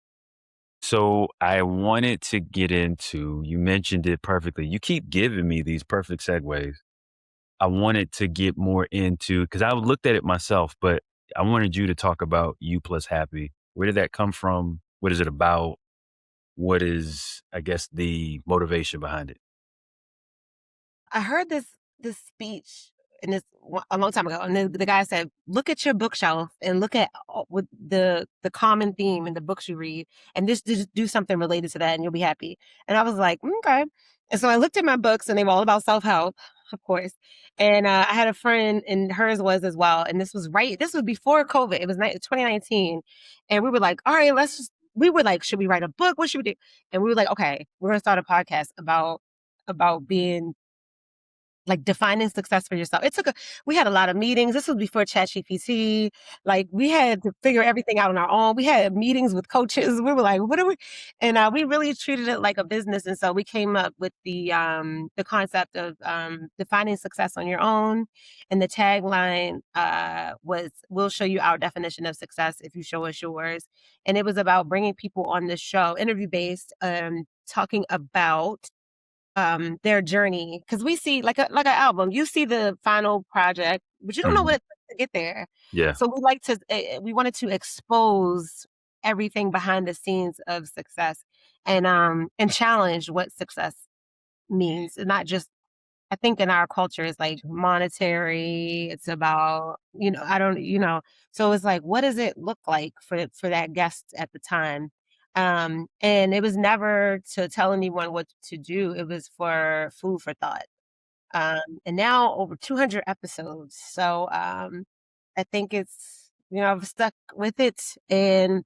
So I wanted to get into, you mentioned it perfectly. You keep giving me these perfect segues. I wanted to get more into, because I looked at it myself, but I wanted you to talk about You Plus Happy. Where did that come from? What is it about? What is, I guess, the motivation behind it? I heard this speech and this a long time ago, and the guy said, "Look at your bookshelf and look at with the common theme in the books you read, and just do something related to that, and you'll be happy." And I was like, "Okay." And so I looked at my books, and they were all about self help. of course. And I had a friend, and hers was as well. And this was before COVID. It was 2019. And we were like, all right, we were like, should we write a book? What should we do? And we were like, okay, we're going to start a podcast about being like defining success for yourself. We had a lot of meetings. This was before ChatGPT. Like we had to figure everything out on our own. We had meetings with coaches. We were like, what are we? And we really treated it like a business. And so we came up with the concept of defining success on your own. And the tagline was, "We'll show you our definition of success if you show us yours." And it was about bringing people on this show, interview based, talking about their journey, because we see like an album, you see the final project, but you don't know what it took to get there. Yeah. So we wanted to expose everything behind the scenes of success, and challenge what success means. And not just, I think in our culture it's like monetary, it's about, I don't, so it's like, what does it look like for that guest at the time? And it was never to tell anyone what to do. It was for food for thought. And now over 200 episodes. So I think it's, I've stuck with it. And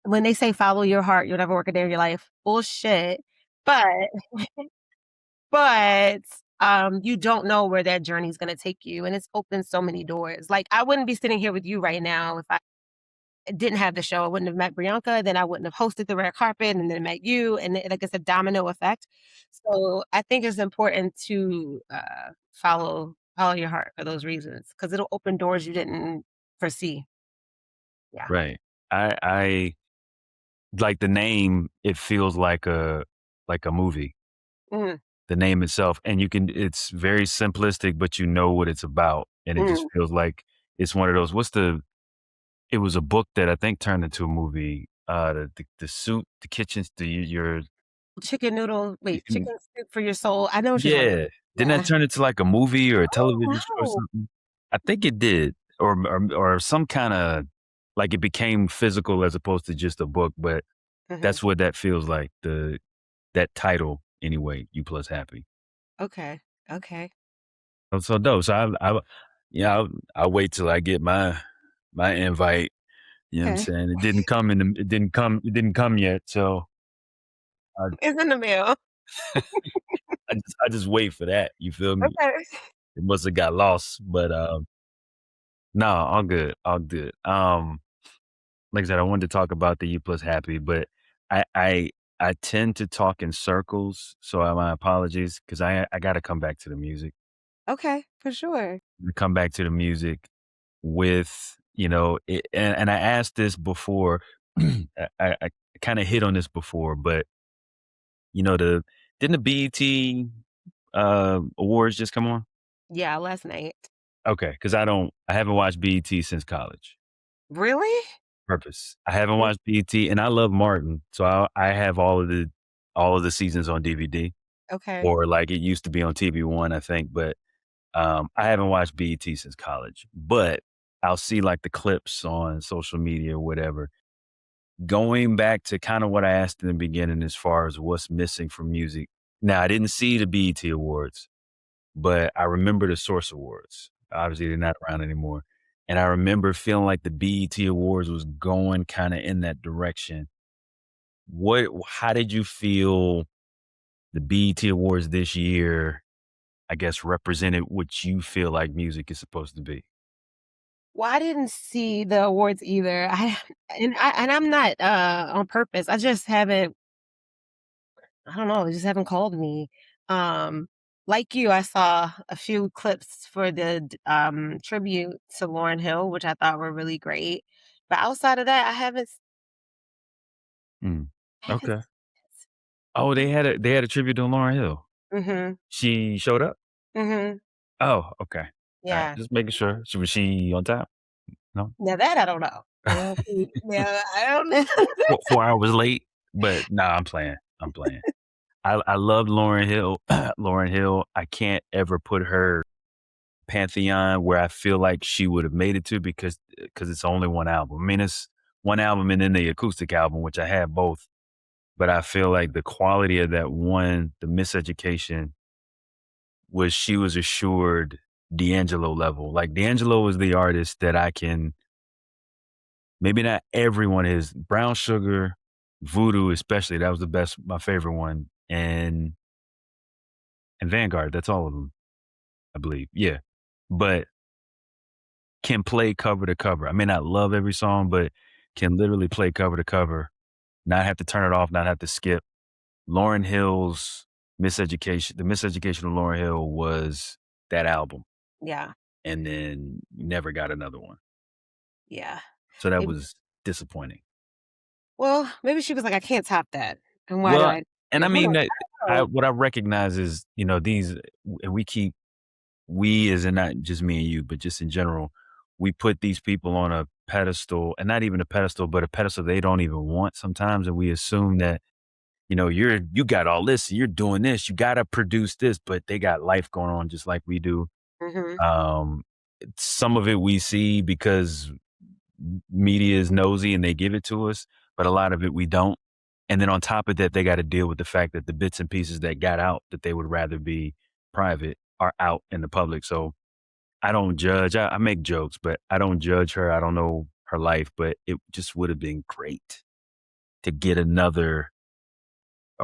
when they say follow your heart, you'll never work a day in your life, bullshit. But but you don't know where that journey is going to take you, and it's opened so many doors. Like I wouldn't be sitting here with you right now if I didn't have the show. I wouldn't have met Bianca, then I wouldn't have hosted the red carpet, and then met you, and like it's a domino effect. So I think it's important to follow your heart for those reasons, because it'll open doors you didn't foresee. Yeah. Right. I like the name. It feels like a movie. Mm, The name itself, and it's very simplistic, but you know what it's about, and it just feels like it's one of those. It was a book that I think turned into a movie. The soup, the kitchen, your chicken noodle. Wait, chicken. chicken soup for your soul. I know what you're talking Yeah, about. didn't that Yeah. turn into like a movie or a Oh television show or wow. something? I think it did, or some kind of like it became physical as opposed to just a book. But Hmm. that's what that feels like. That title anyway. You plus happy. Okay. Okay. So dope. So I'll wait till I get my invite. You know what I'm Okay. saying? It didn't come yet. So I It's in the mail. I just wait for that. You feel me? Okay. It must have got lost, but no, all good, all good. Like I said, I wanted to talk about the U plus happy, but I I I tend to talk in circles, so my apologies because I got to come back to the music. Okay, for sure. Come back to the music with and I asked this before. I kind of hit on this before, but the didn't the BET awards just come on? Yeah, last night. Okay, because I haven't watched BET since college. Really? Purpose. I haven't Mm, watched BET, and I love Martin, so I have all of the seasons on DVD, okay. or like it used to be on TV1, I think, but I haven't watched BET since college. But I'll see like the clips on social media or whatever. Going back to kind of what I asked in the beginning as far as what's missing from music. Now, I didn't see the BET Awards, but I remember the Source Awards. Obviously, they're not around anymore. And I remember feeling like the BET Awards was going kind of in that direction. How did you feel the BET Awards this year, I guess, represented what you feel like music is supposed to be? Well, I didn't see the awards either. I'm not on purpose. I don't know, they just haven't called me. Um like you, I saw a few clips for the tribute to Lauryn Hill, which I thought were really great. But outside of that, Mm. I haven't Okay. Oh, they had a tribute to Lauryn Hill. Mhm. She showed up? Mhm. Oh, okay. All right. Yeah. Just making sure. Was she on time? No? Now that I don't know. Now I don't know. 4 hours late? But nah, I'm playing. I'm playing. I love Lauryn Hill. Lauryn Hill, I can't ever put her pantheon where I feel like she would have made it to because it's only one album. I mean, it's one album and then the acoustic album, which I have both. But I feel like the quality of that one, the Miseducation, was she was assured D'Angelo level. Like D'Angelo is the artist that I can, maybe not everyone is. Brown Sugar, Voodoo especially, that was my favorite one. And Vanguard, that's all of them, I believe. Yeah. But can play cover to cover. I may not love every song, but can literally play cover to cover, not have to turn it off, not have to skip. Lauryn Hill's Miseducation, the Miseducation of Lauryn Hill was that album. Yeah. And then never got another one. Yeah. So that Maybe, was disappointing. well, maybe she was like, I can't top that. And why do Well, I? and I Who mean knows? that I don't know. what I recognize is, these, and we as in not just me and you, but just in general, we put these people on a pedestal, and not even a pedestal, but a pedestal they don't even want sometimes. And we assume that, you got all this, you're doing this, you got to produce this, but they got life going on just like we do. Mhm. Um, some of it we see because media is nosy and they give it to us, but a lot of it we don't. And then on top of that, they got to deal with the fact that the bits and pieces that got out that they would rather be private are out in the public. So I don't judge. I make jokes, but I don't judge her. I don't know her life, but it just would have been great to get a You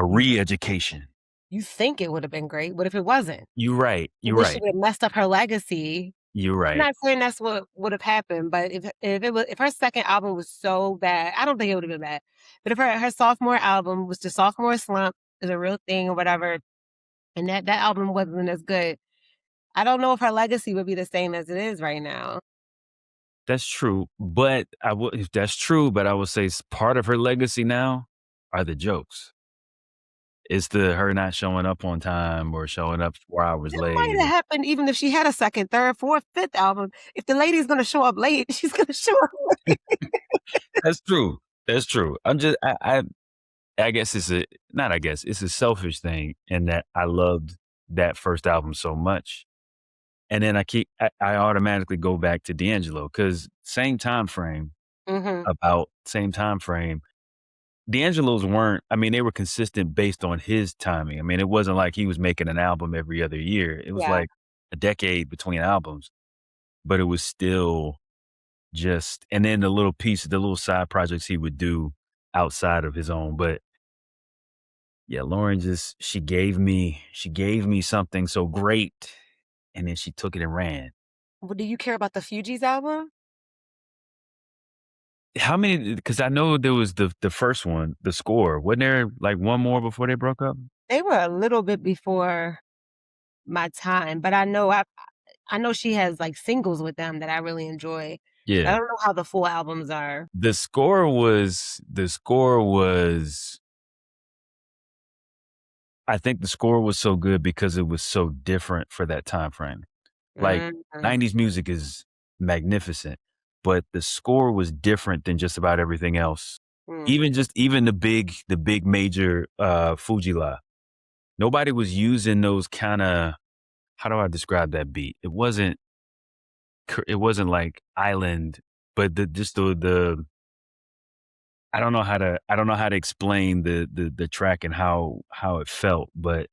re-education. you think it would have been great. What if it wasn't? You're right. You're And then she right. would have messed up her legacy. You're I'm right. not saying that's what would have happened, but if her second album was so bad, I don't think it would have been bad. But if her sophomore album was the sophomore slump is a real thing or whatever, and that album wasn't as good, I don't know if her legacy would be the same as it is right now. That's true. But if that's true, but I would say part of her legacy now are the jokes. It's her not showing up on time or showing up 4 hours That might late. have happened even if she had a second, third, fourth, fifth album. If the lady's gonna show up late, she's gonna show up late. That's true. That's true. I guess it's a selfish thing in that I loved that first album so much. And then I automatically go back to D'Angelo because Mhm. same time frame. D'Angelo's weren't, I mean, they were consistent based on his timing. I mean, it wasn't like he was making an album every other year. It was Yeah. like a decade between albums, but it was still just, and then the little side projects he would do outside of his own. But yeah, Lauren she gave me something so great, and then she took it and ran. Well, do you care about the Fugees album? How many? Because I know there was the first one, The Score. Wasn't there like one more before they broke up? They were a little bit before my time, but I know she has, like, singles with them that I really enjoy, but I Yeah. don't know how the full albums are. The Score was I think The Score was so good because it was so different for that time frame. Like, Mhm. 90s music is magnificent, but The Score was different than just about everything else. Mm. Even the big major, Fujila. Nobody was using those kinda, how do I describe that beat? It wasn't like island, but the I don't know how to explain the track and how it felt, but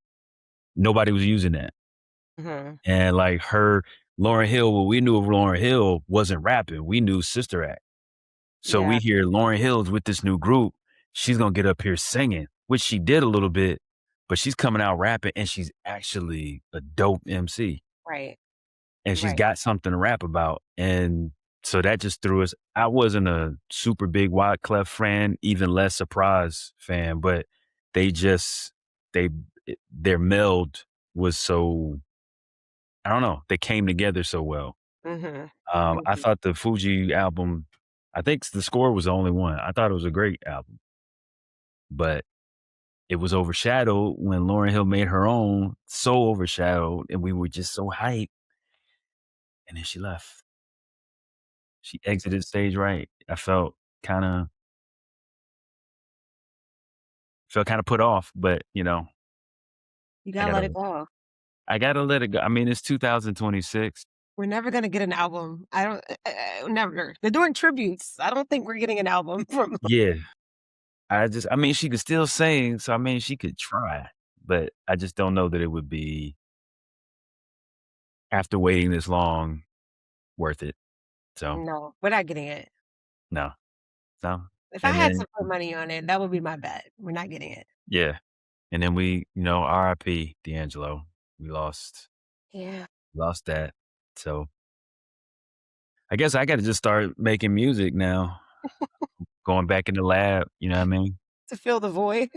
nobody was using that. Mhm. And like Lauryn Hill, what we knew of Lauryn Hill wasn't rapping. We knew Sister Act. So we Yeah, hear Lauryn Hill's with this new group. She's gonna get up here singing, which she did a little bit, but she's coming out rapping and she's actually a dope MC. right, And she's right. got something to rap about. And so that just threw us. I wasn't a super big Wyclef fan, even less Surprise fan, but they just they their meld was so, I don't know, they came together so well. Mhm, I mhm. thought the Fuji album, I think The Score was the only one. I thought it was a great album, but it was overshadowed when Lauryn Hill made her own, so overshadowed, and we were just so hyped, and then she left. She exited stage right. I felt kinda put off, but, You I gotta let gotta it go. I gotta let it go. I mean, it's 2026. We're never gonna get an album. I don't never. They're doing tributes. I don't think we're getting an album from Yeah. I mean, she could still sing, so, I mean, she could try, but I just don't know that it would be after waiting this long, worth it. So No, we're not getting it. no, no. If I And had to then put money on it, that would be my bet. We're not getting it. yeah, and then we, R.I.P. D'Angelo. We Yeah. lost that. So I guess I got to just start making music now. Going back in the lab, you know what I mean? To fill the void.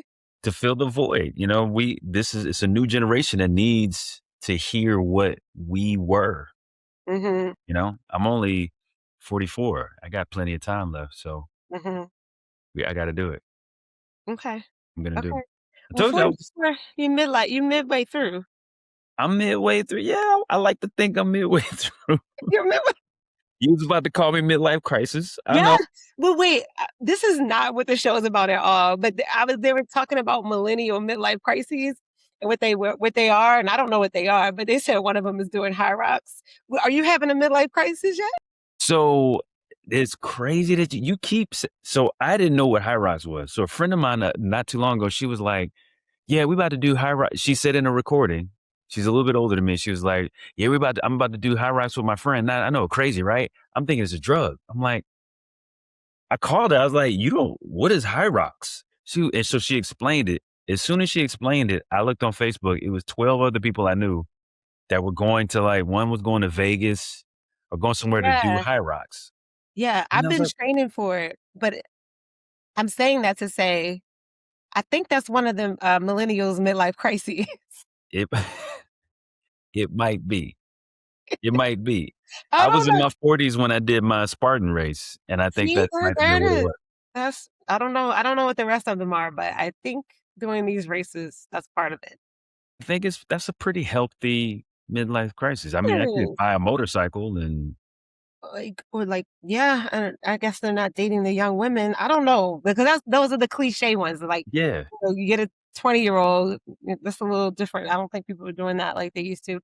To fill the void. It's a new generation that needs to hear what we were. Mm-hmm. I'm only 44. I got plenty of time left, so Mm-hmm. I got to do it. Okay. I'm gonna do Okay. it. I Well, told you 44, you midway through. I'm midway through. Yeah, I like to think I'm midway through. You remember? You was about to call me midlife crisis. I Yeah. know. Well, wait. This is not what the show is about at all. But they were talking about millennial midlife crises and what they are, and I don't know what they are. But they said one of them is doing high rocks. Are you having a midlife crisis yet? So it's crazy that you keep. So I didn't know what high rocks was. So a friend of mine not too long ago, she was like, "Yeah, we about to do high rocks." She said in a recording. She's a little bit older than me. She was like, "Yeah, I'm about to do high rocks with my friend." Now I know, crazy, right? I'm thinking it's a drug. I'm like, I called her. I was like, what is high rocks? And so she explained it. As soon as she explained it, I looked on Facebook. It was 12 other people I knew that were going to one was going to Vegas or going somewhere to do Yeah. high rocks. Yeah. And I've I was been like, training for it, but I'm saying that to say I think that's one of the millennials midlife crises. it, it might be. It might be. I I don't was in know. my 40s when I did my Spartan race, and I think See, that might have there been what it it is. was. That's I don't know. I don't know what the rest of them are, but I think doing these races, that's part of it. I think that's a pretty healthy midlife crisis. I mean, I It could is. buy a motorcycle and Yeah, and I guess they're not dating the young women. I don't know because those are the cliche ones. Like, yeah, you get a 20-year-old. That's a little different. I don't think people are doing that like they used to.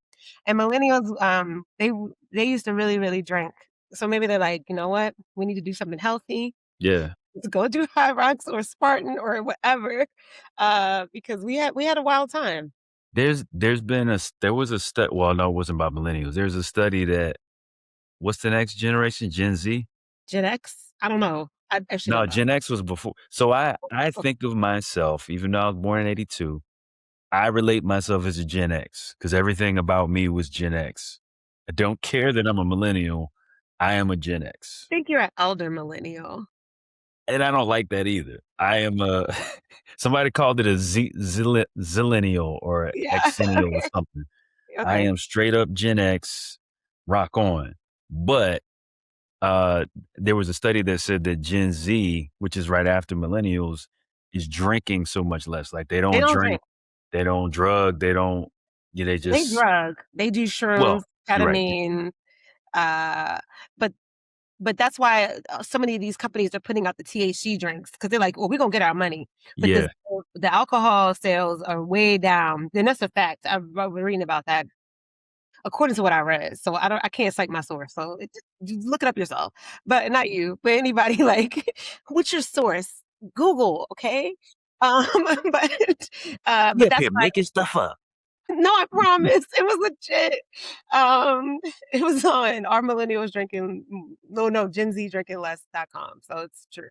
And millennials, they used to really, really drink. So maybe they're like, you know what? We need to do something healthy. yeah. Let's go do High Rocks or Spartan or whatever, because we had a wild time. There was a study. Well, no, it wasn't about millennials. There's a study that what's the next generation? Gen Z? Gen X? I don't know. I actually No, don't know. Gen X was before. So I think of myself, even though I was born in '82, I relate myself as a Gen X because everything about me was Gen X. I don't care that I'm a millennial. I am a Gen X, I think you're an elder millennial. and I don't like that either. I am a. Somebody called it a zillennial or a Yeah. exennial or something. I Okay. am straight up Gen X, rock on. But uh, there was a study that said that Gen Z, which is right after millennials, is drinking so much less. Like they They don't don't drink, drink. they don't drug, they don't. Yeah, they They just. drug. They do shrooms, Well, you're right. ketamine, uh, but that's why so many of these companies are putting out the THC drinks because they're like, "Well, we're gonna get our money," but Yeah, the alcohol sales are way down. And that's a fact. I've been reading about that according to what I read. So I can't cite my source. So just look it up yourself. But not you, but anybody like, what's your source? Google, okay? Um, but yeah, that's here why. making stuff up. No, I promise. It was legit. Um, it was on our millennials drinking no, Gen Z drinking less.com. So it's true.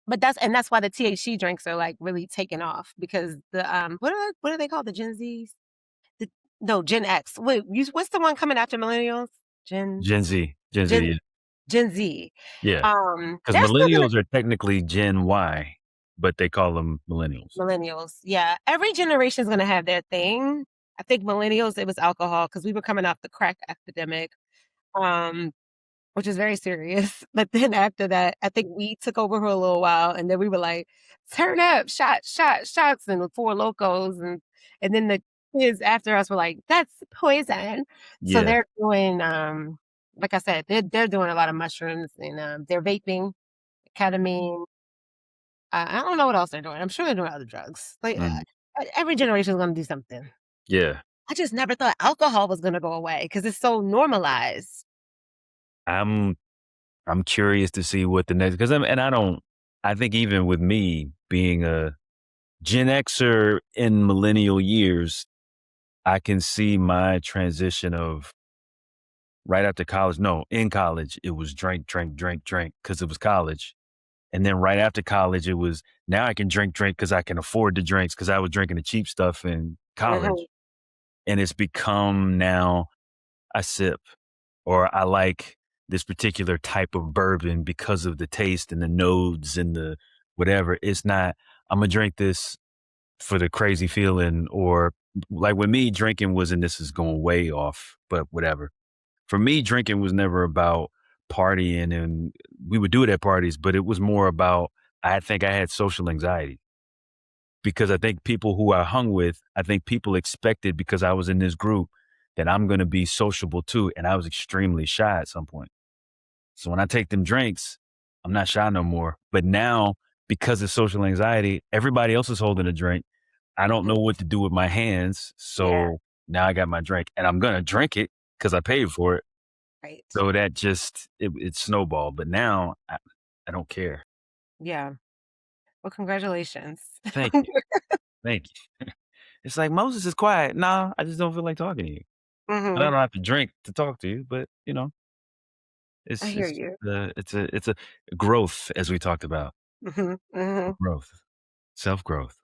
But that's why the THC drinks are like really taking off because the what are they called? The Gen Zs? The, no, Gen X. Wait, what's the one coming after millennials? Gen Z, Gen Z, Gen Gen Z. yeah. Because They're still gonna millennials are technically Gen Y, but they call them millennials. millennials. Yeah, every generation is gonna have their thing. I think millennials, it was alcohol because we were coming off the crack epidemic, um, which is very serious. But then after that, I think we took over for a little while, and then we were like, "Turn up, shots," and the Four Locos, and then the kids after us were like, "That's poison." So Yeah, they're doing, like I said, they're doing a lot of mushrooms and they're vaping, ketamine. I don't know what else they're doing. I'm sure they're doing other drugs. Like mm, every generation is going to do something. yeah. I just never thought alcohol was going to go away because it's so normalized. I'm I'm curious to see what the next because I think even with me being a Gen Xer in millennial years, I can see my transition of right after college. No, in college, it was drink, drink, drink, drink because it was college. And then right after college, it was now I can drink, drink because I can afford the drinks because I was drinking the cheap stuff in Mhm. college. And it's become now I sip or I like this particular type of bourbon because of the taste and the nodes and the whatever. It's not, I'm going to drink this for the crazy feeling or like with me, drinking wasn't, this is going way off, but whatever. For me, drinking was never about partying and we would do it at parties, but it was more about, I think I had social anxiety because I think people who I hung with, I think people expected because I was in this group that I'm going to be sociable too. And I was extremely shy at some point. So when I take them drinks, I'm not shy no more. But now, because of social anxiety, everybody else is holding a drink. I don't know Mhm. what to do with my hands. Yeah. So now I got my drink and I'm going to drink it because I paid for it. Right. So that just, it snowballed. But now I don't care. Yeah. Well, congratulations. Thank you. Thank you. It's like Moses is quiet. Nah, I just don't feel like talking to you. I Mhm. don't have to drink to talk to you, but I hear it's you. it's a growth as we talked about. Mhm. Mhm. Growth. Self-growth.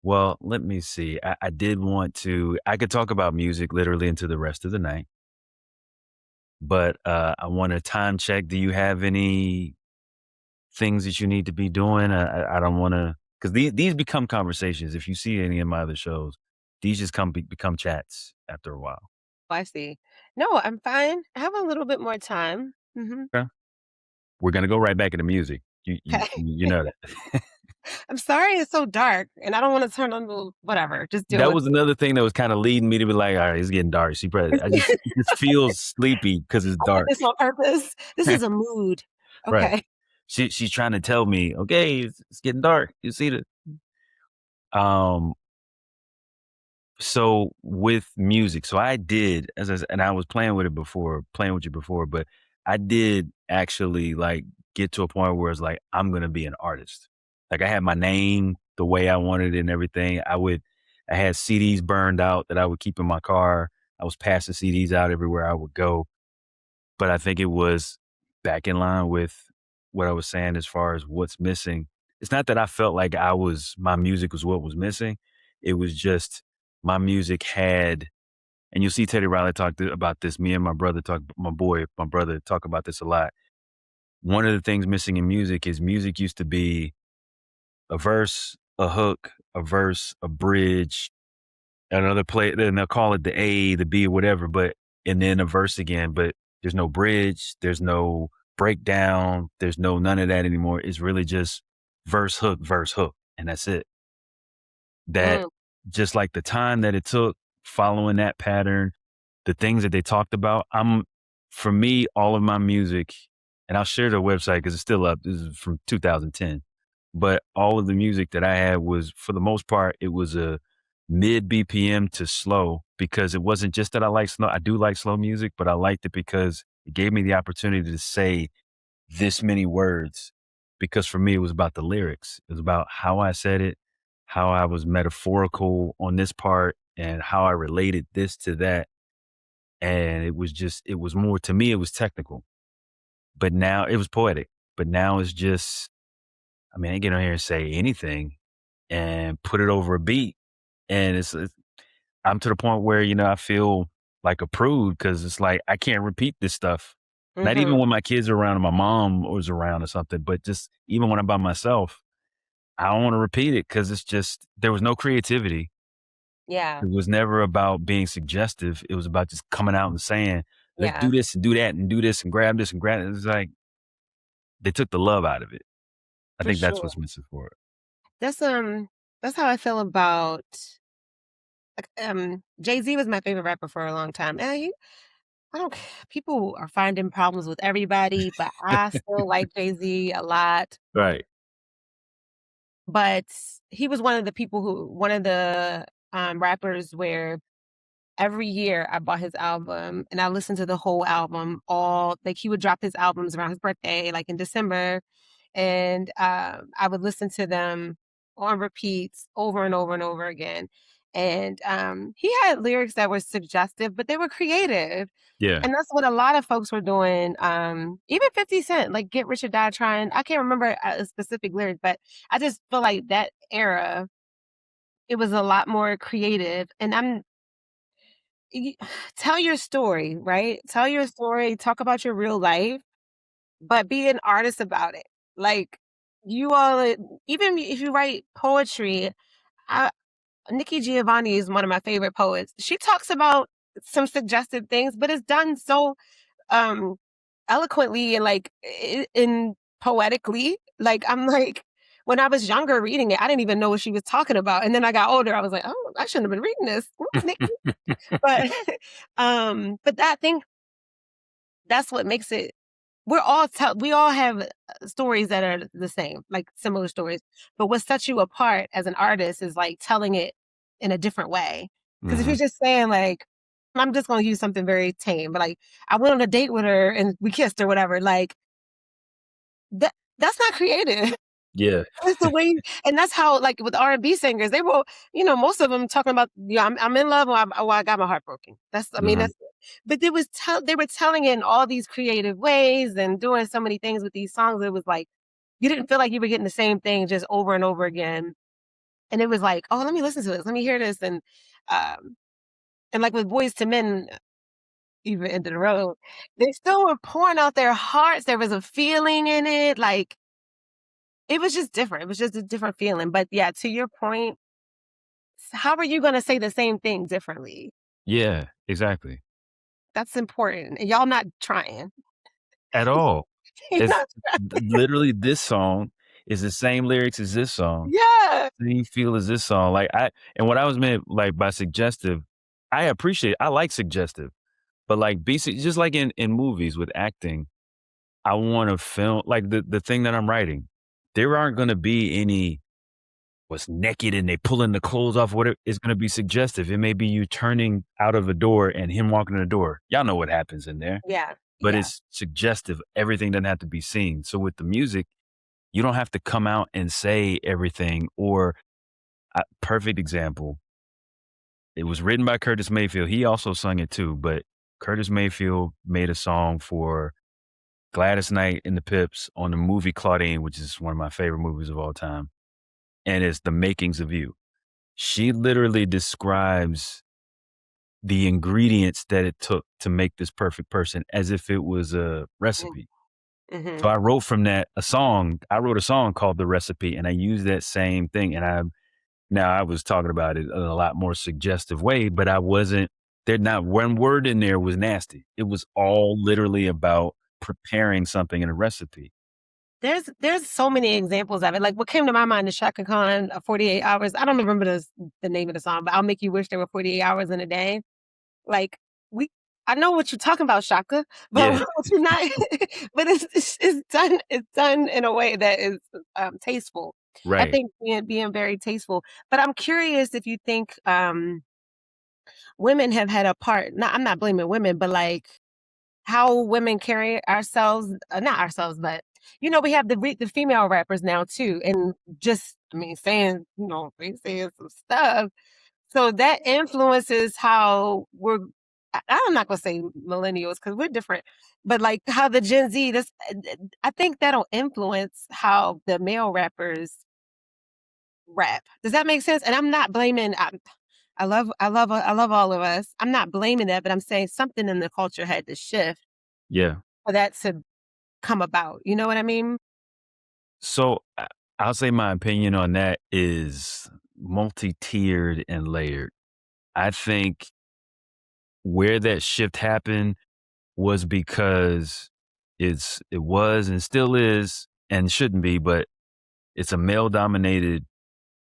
Well, let me see. I did want to I could talk about music literally into the rest of the night, but, I want to time check. Do you have any things that you need to be doing? I don't wanna 'cause these become conversations. If you see any of my other shows, these just become chats after a while. Oh, I see. No, I'm fine. I have a little bit more time. Mhm. Okay. We're gonna go right back into music. Okay. You know that. I'm sorry it's so dark, and I don't wanna turn on the whatever, just deal That with was another thing that was kinda leading me to be like, "Alright, it's getting dark." She probably it. it just feels sleepy because it's I did dark. this on purpose. This is a mood. Right. Okay. She's trying to tell me, "Okay, it's getting dark. You see the" um, so with music, so I did as I s and I was playing with you before, but I did actually, like, get to a point where it's like, I'm gonna be an artist. Like, I had my name the way I wanted it and everything. I had CDs burned out that I would keep in my car. I was passing CDs out everywhere I would go. But I think it was back in line with what I was saying as far as what's missing. It's not that I felt like my music was what was missing. It was just my music had, and you'll see Teddy Riley about this. Me and my brother talk about this a lot. One of the things missing in music is music used to be a verse, a hook, a verse, a bridge, another play, then they'll call it the A, the B, or whatever, but and then a verse again, but there's no bridge, there's no breakdown, there's no none of that anymore. It's really just verse, hook, and that's it. That Mm, just like the time that it took following that pattern, the things that they talked about, for me, all of my music, and I'll share the website because it's still up. This is from 2010. But all of the music that I had was, for the most part, it was a mid BPM to slow because it wasn't just that I like slow. I do like slow music, but I liked it because it gave me the opportunity to say this many words because for me, it was about the lyrics. It was about how I said it, how I was metaphorical on this part, and how I related this to that. And it was more, to me, it was technical, but now it was poetic. But now it's just, I mean, I get on here and say anything and put it over a beat. And I'm to the point where, I feel like a prude because it's like I can't repeat this stuff. Not even mhm. when my kids are around and my mom was around or something, but just even when I'm by myself, I don't want to repeat it because it's just, there was no creativity. Yeah. It was never about being suggestive. It was about just coming out and saying, let's do Yeah. this and do that and do this and grab this and grab it. It's like they took the love out of it. I For think that's sure. what's missing for it. That's, that's how I feel about, like, Jay-Z was my favorite rapper for a long time, and he I don't people are finding problems with everybody, but I still like Jay-Z a lot. Right. But he was one of the, rappers where every year I bought his album and I listened to the whole album all like, he would drop his albums around his birthday, like, in December, and, I would listen to them on repeats over and over and over again, And he had lyrics that were suggestive, but they were creative. Yeah. And that's what a lot of folks were doing. Even 50 Cent, like Get Rich or Die Trying. I can't remember a specific lyric, but I just feel like that era, it was a lot more creative. And tell your story, right? Tell your story, talk about your real life, but be an artist about it. Like you all, even if you write poetry, I, Nikki Giovanni is one of my favorite poets. She talks about some suggestive things, but it's done so um eloquently and like in poetically. Like I'm like, when I was younger reading it, I didn't even know what she was talking about. And then I got older, I was like, oh, I shouldn't have been reading this. Ooh, Nikki. But but that thing, that's what makes it, we all have stories that are the same, like similar stories. But what sets you apart as an artist is like telling it in a different way. Because if you're Mhm. just saying like, I'm just gonna use something very tame, but like I went on a date with her and we kissed or whatever, like that's not creative. Yeah. That's the way, and that's how, like with R&B singers, they will, most of them talking about, I'm in love, or I got my heart broken. That's, I mean, Mhm. that's, but they were telling it in all these creative ways and doing so many things with these songs. It was like, you didn't feel like you were getting the same thing just over and over again. And it was like, oh, let me listen to this. Let me hear this. Um, and like with Boys to Men, even End of the Road, they still were pouring out their hearts. There was a feeling in it. Like, it was just different. It was just a different feeling. But yeah, to your point, how are you gonna say the same thing differently? Yeah, exactly. That's important, and y'all not trying. At all. You're It's not trying. literally this song is the same lyrics as this song, Yeah. same feel as this song. Like and what I was meant like by suggestive, I like suggestive, but like basic, just like in movies with acting, I want to film like the thing that I'm writing. There aren't going to be any was naked and they pulling the clothes off. Whatever, it's going to be suggestive. It may be you turning out of a door and him walking in the door. Y'all know what happens in there, Yeah. but Yeah. it's suggestive. Everything doesn't have to be seen. So with the music, you don't have to come out and say everything. Or perfect example, it was written by Curtis Mayfield. He also sung it too, but Curtis Mayfield made a song for Gladys Knight and the Pips on the movie Claudine, which is one of my favorite movies of all time. And it's The Makings of You. She literally describes the ingredients that it took to make this perfect person as if it was a recipe. So Mm-hmm. I wrote from that a song. I wrote a song called The Recipe, and I used that same thing. And I was talking about it in a lot more suggestive way, but I wasn't, there not one word in there was nasty. It was all literally about preparing something in a recipe. There's so many examples of it. Like what came to my mind is Shaka Khan, 48 hours. I don't remember the name of the song, but I'll make you wish there were 48 hours in a day. Like we, I know what you're talking about, Shaka, but Yeah, what you're not. But it's done in a way that is tasteful. I right. think being very tasteful. But I'm curious if you think women have had a part. Not, I'm not blaming women, but like how women carry ourselves, not ourselves, but we have the female rappers now too, and just I mean saying they saying some stuff, so that influences how we're. I'm not gonna say millennials because we're different, but like how the Gen Z. This I think that'll influence how the male rappers rap. Does that make sense? And I'm not blaming. I love all of us. I'm not blaming that, but I'm saying something in the culture had to shift Yeah. for that to come about. You know what I mean? So I'll say my opinion on that is multi-tiered and layered. I think where that shift happened was because it was and still is and shouldn't be, but it's a male dominated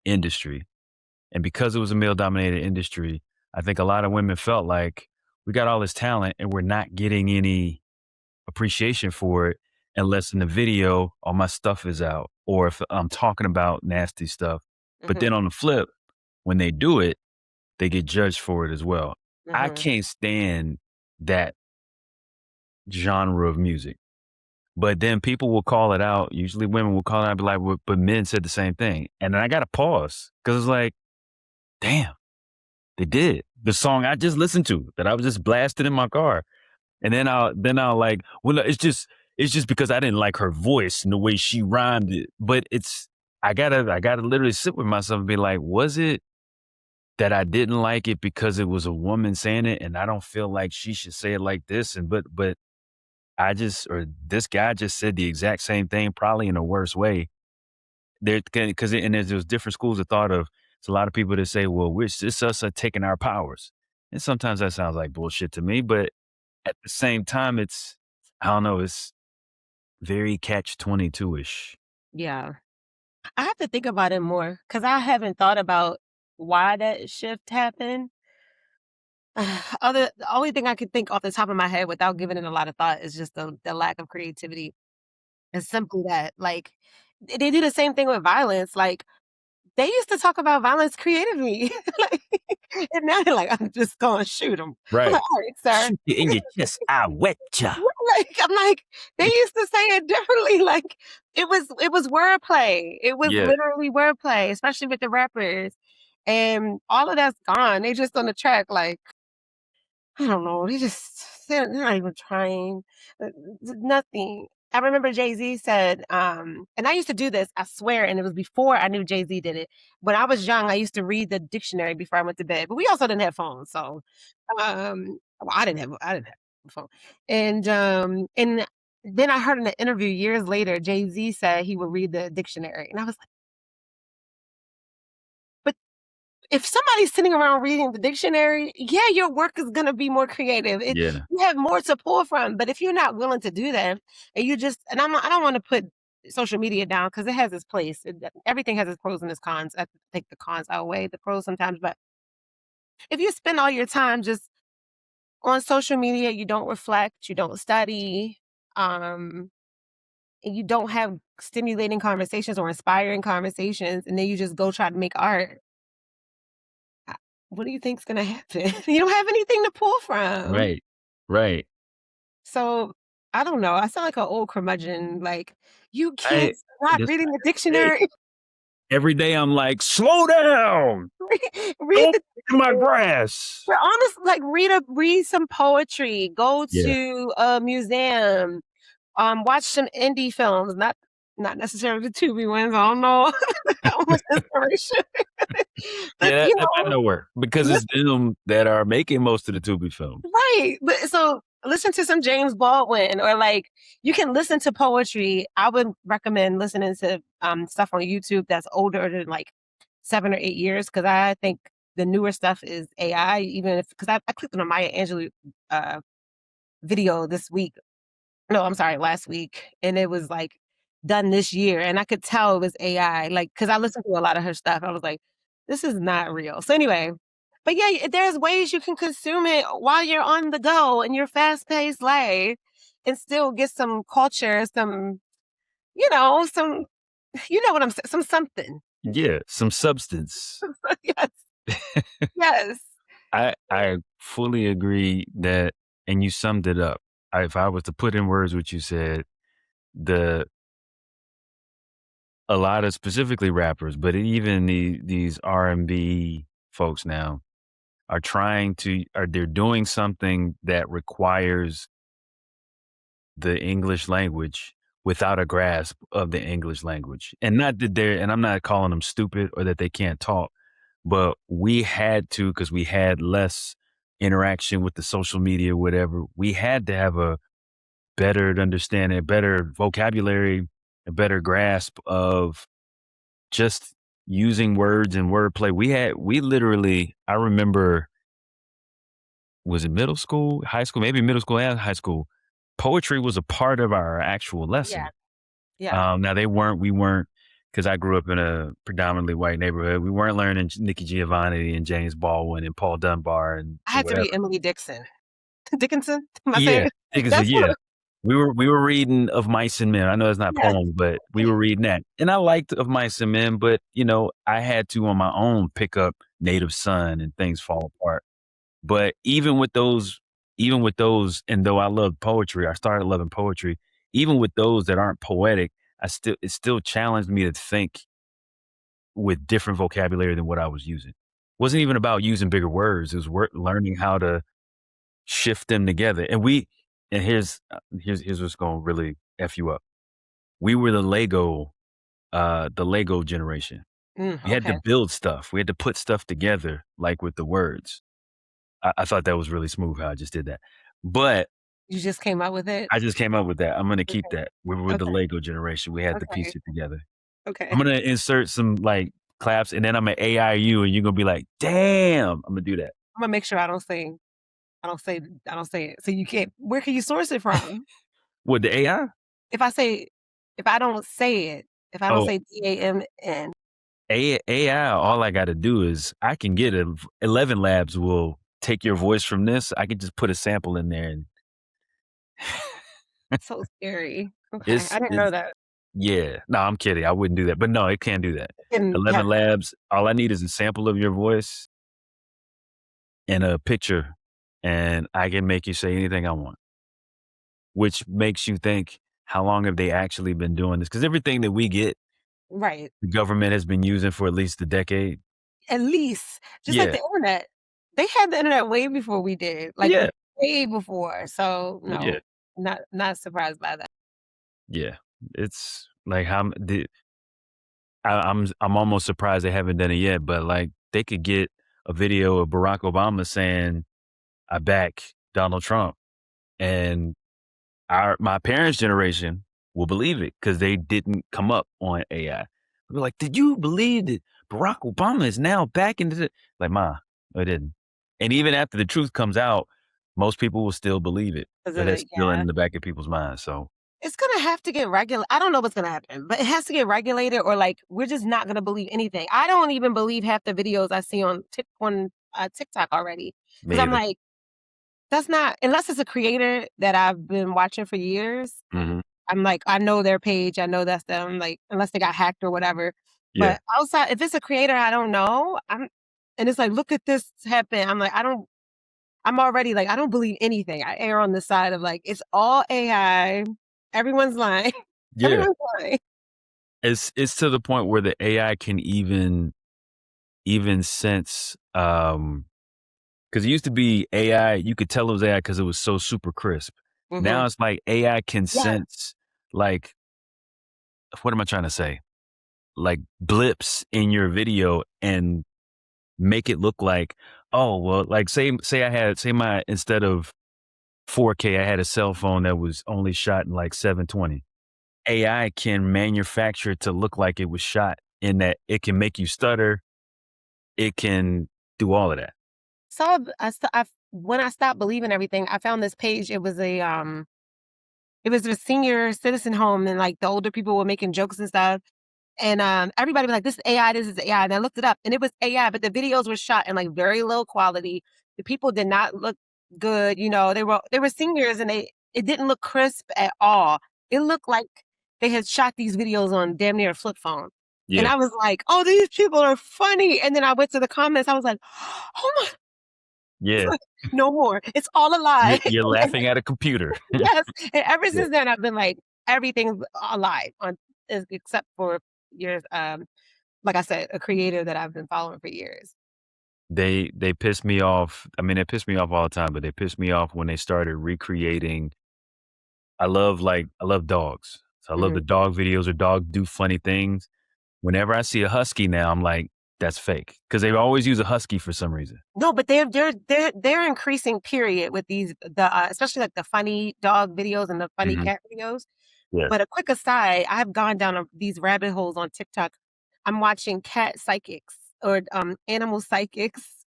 industry. And because it was a male dominated industry, I think a lot of women felt like we got all this talent and we're not getting any appreciation for it unless in the video all my stuff is out or if I'm talking about nasty stuff. But then Mhm, on the flip, when they do it, they get judged for it as well. I mhm. can't stand that genre of music. But then people will call it out. Usually women will call it out and be like, well, but men said the same thing. And then I got to pause because it's like, damn. They did. The song I just listened to that I was just blasting in my car. And then I'll like, well, it's just because I didn't like her voice and the way she rhymed it. But I gotta literally sit with myself and be like, was it that I didn't like it because it was a woman saying it and I don't feel like she should say it like this? And but this guy just said the exact same thing, probably in a worse way. And there's different schools of thought of, it's a lot of people that say, well, it's us taking our powers. And sometimes that sounds like bullshit to me, but at the same time, I don't know, it's very catch-22-ish. Yeah. I have to think about it more because I haven't thought about why that shift happened. The only thing I could think off the top of my head without giving it a lot of thought is just the lack of creativity. It's simply that, like, they do the same thing with violence. Like, they used to talk about violence creatively, like, and now they're like, I'm just gonna shoot him. I'm Right. like, all right, sir. Shoot you in your chest, I wetcha. I'm like, they used to say it differently. Like, it was wordplay. It was Yeah. literally wordplay, especially with the rappers. And all of that's gone. They just on the track, like, I don't know. They're not even trying. Nothing. I remember Jay-Z said, and I used to do this, I swear, and it was before I knew Jay-Z did it. When I was young, I used to read the dictionary before I went to bed. But we also didn't have phones, so well, I didn't have a phone. And then I heard in an interview years later, Jay-Z said he would read the dictionary. And I was like, but if somebody's sitting around reading the dictionary, yeah, your work is going to be more creative. Yeah. You have more to pull from. But if you're not willing to do that, and I don't want to put social media down because it has its place. Everything has its pros and its cons. I think the cons outweigh the pros sometimes. But if you spend all your time just on social media, you don't reflect, you don't study, and you don't have stimulating conversations or inspiring conversations, and then you just go try to make art. What do you think's gonna happen? You don't have anything to pull from. Right. Right. So, I don't know, I sound like an old curmudgeon, like, "You I kids not just reading the hey, dictionary." every day I'm like, slow down. Read Don't the in my dictionary. grass. But honest, like, read some poetry, go Yeah. to a museum, watch some indie films, not necessarily the Tubi ones, I don't know how much inspiration. But, Yeah, that might not work because lis it's them that are making most of the Tubi films. right, but so listen to some James Baldwin or, like, you can listen to poetry. I would recommend listening to, stuff on YouTube that's older than, like, 7 or 8 years because I think the newer stuff is AI, even if 'cause I clicked on a Maya Angelou, uh, video this week. No, I'm sorry, last week, and it was, like, done this year, and I could tell it was AI, like, because I listened to a lot of her stuff. I was like, "This is not real." So anyway, but yeah, there's ways you can consume it while you're on the go in your fast-paced life and still get some culture, some, some what I'm saying, some something. Yeah, some substance. Yes, yes. I fully agree that, and you summed it up. If I was to put in words what you said, the a lot of specifically rappers, but even these R&B folks now they're doing something that requires the English language without a grasp of the English language. And not that and I'm not calling them stupid or that they can't talk, but we had to, because we had less interaction with the social media, whatever. We had to have a better understanding, a better vocabulary, a better grasp of just using words and wordplay. We literally, I remember, was it middle school, high school, maybe middle school and high school, poetry was a part of our actual Yeah, lesson. yeah. Now we weren't, because I grew up in a predominantly white neighborhood. We weren't learning Nikki Giovanni and James Baldwin and Paul Dunbar and I had to whatever. read Emily Dickinson? Am I saying Yeah, it? Dickinson, That's what yeah. We were reading Of Mice and Men. I know it's not yes. poems, but we were reading that. And I liked Of Mice and Men, but I had to on my own pick up Native Son and Things Fall Apart. But even with those, and though I love poetry, I started loving poetry, even with those that aren't poetic, it still challenged me to think with different vocabulary than what I was using. wasn't even about using bigger words. It was learning how to shift them together. And here's what's going to really F you up. We were the Lego generation. We had to Okay. build stuff. We had to put stuff together, like with the words. I thought that was really smooth how I just did that. But You just came up with it? I just came up with that. I'm going to keep Okay. that. We were the Okay. Lego generation. We had to piece Okay. it together. I'm Okay. going to insert some like claps, and then I'm going to AI you, and you're going to be like, damn, I'm going to do that. I'm gonna make sure I don't say it. So you can't. Where can you source it from? What, the AI? If I don't say it, if I don't Oh, say DAMN, AI, all I got to do is I can get 11 Labs will take your voice from this. I can just put a sample in there, and so scary. Okay, it's I didn't know that. yeah. No, I'm kidding. I wouldn't do that. But no, it can't do that. And yeah, 11 Labs, all I need is a sample of your voice and a picture, and I can make you say anything I want, which makes you think, how long have they actually been doing this? Because everything that we get, right. the government has been using for at least a decade. At least, just like Yeah. the internet, they had the internet way before we did, like Yeah. way before. So Yeah. no, not surprised by that. Yeah. It's like I'm almost surprised they haven't done it yet, but like they could get a video of Barack Obama saying, I back Donald Trump, and my parents' generation will believe it because they didn't come up on AI. We're like, did you believe that Barack Obama is now back into the like, Ma, no, I didn't. And even after the truth comes out, most people will still believe it. 'Cause But of it's the still yeah. in the back of people's minds. So It's gonna have to get regulated. I don't know what's gonna happen, but it has to get regulated, or like we're just not gonna believe anything. I don't even believe half the videos I see on TikTok already because me I'm either. like, that's not unless it's a creator that I've been watching for years. Hmm. I'm like, I know their page, I know that's them. Like, unless they got hacked or whatever. Yeah. But outside, if it's a creator I don't know, and it's like, look at this happen. I'm like, I'm already like, I don't believe anything. I err on the side of like, it's all AI. Everyone's lying. Yeah. Everyone's lying. It's to the point where the AI can even sense because it used to be AI, you could tell it was AI because it was so super crisp. Hmm. Now it's like AI can Yes. sense, like, what am I trying to say? Like blips in your video and make it look like, oh, well, like say my, instead of 4K, I had a cell phone that was only shot in like 720. AI can manufacture it to look like it was shot in that it can make you stutter. It can do all of that. So when I stopped believing everything, I found this page. It was a senior citizen home, and like the older people were making jokes and stuff. And everybody was like, "This is AI. This is AI." And I looked it up, and it was AI, but the videos were shot in like very low quality. The people did not look good. You know, they were seniors, and it didn't look crisp at all. It looked like they had shot these videos on damn near a flip phone. And Yeah. I was like, "Oh, these people are funny." And then I went to the comments. I was like, "Oh my, Yeah. no more. It's all a lie." You're laughing at a computer. Yes. And ever Yeah. since then, I've been like, everything's a lie except for yours. Like I said, a creator that I've been following for years. They piss me off. I mean, they piss me off all the time, but they piss me off when they started recreating. I love dogs. So I love Mhm. the dog videos or dog do funny things. Whenever I see a husky now, I'm like, that's fake. Because they always use a husky for some reason. No, but they're increasing. Period with especially like the funny dog videos and the funny Hmm. cat videos. Yeah. But a quick aside, I've gone down these rabbit holes on TikTok. I'm watching cat psychics or animal psychics,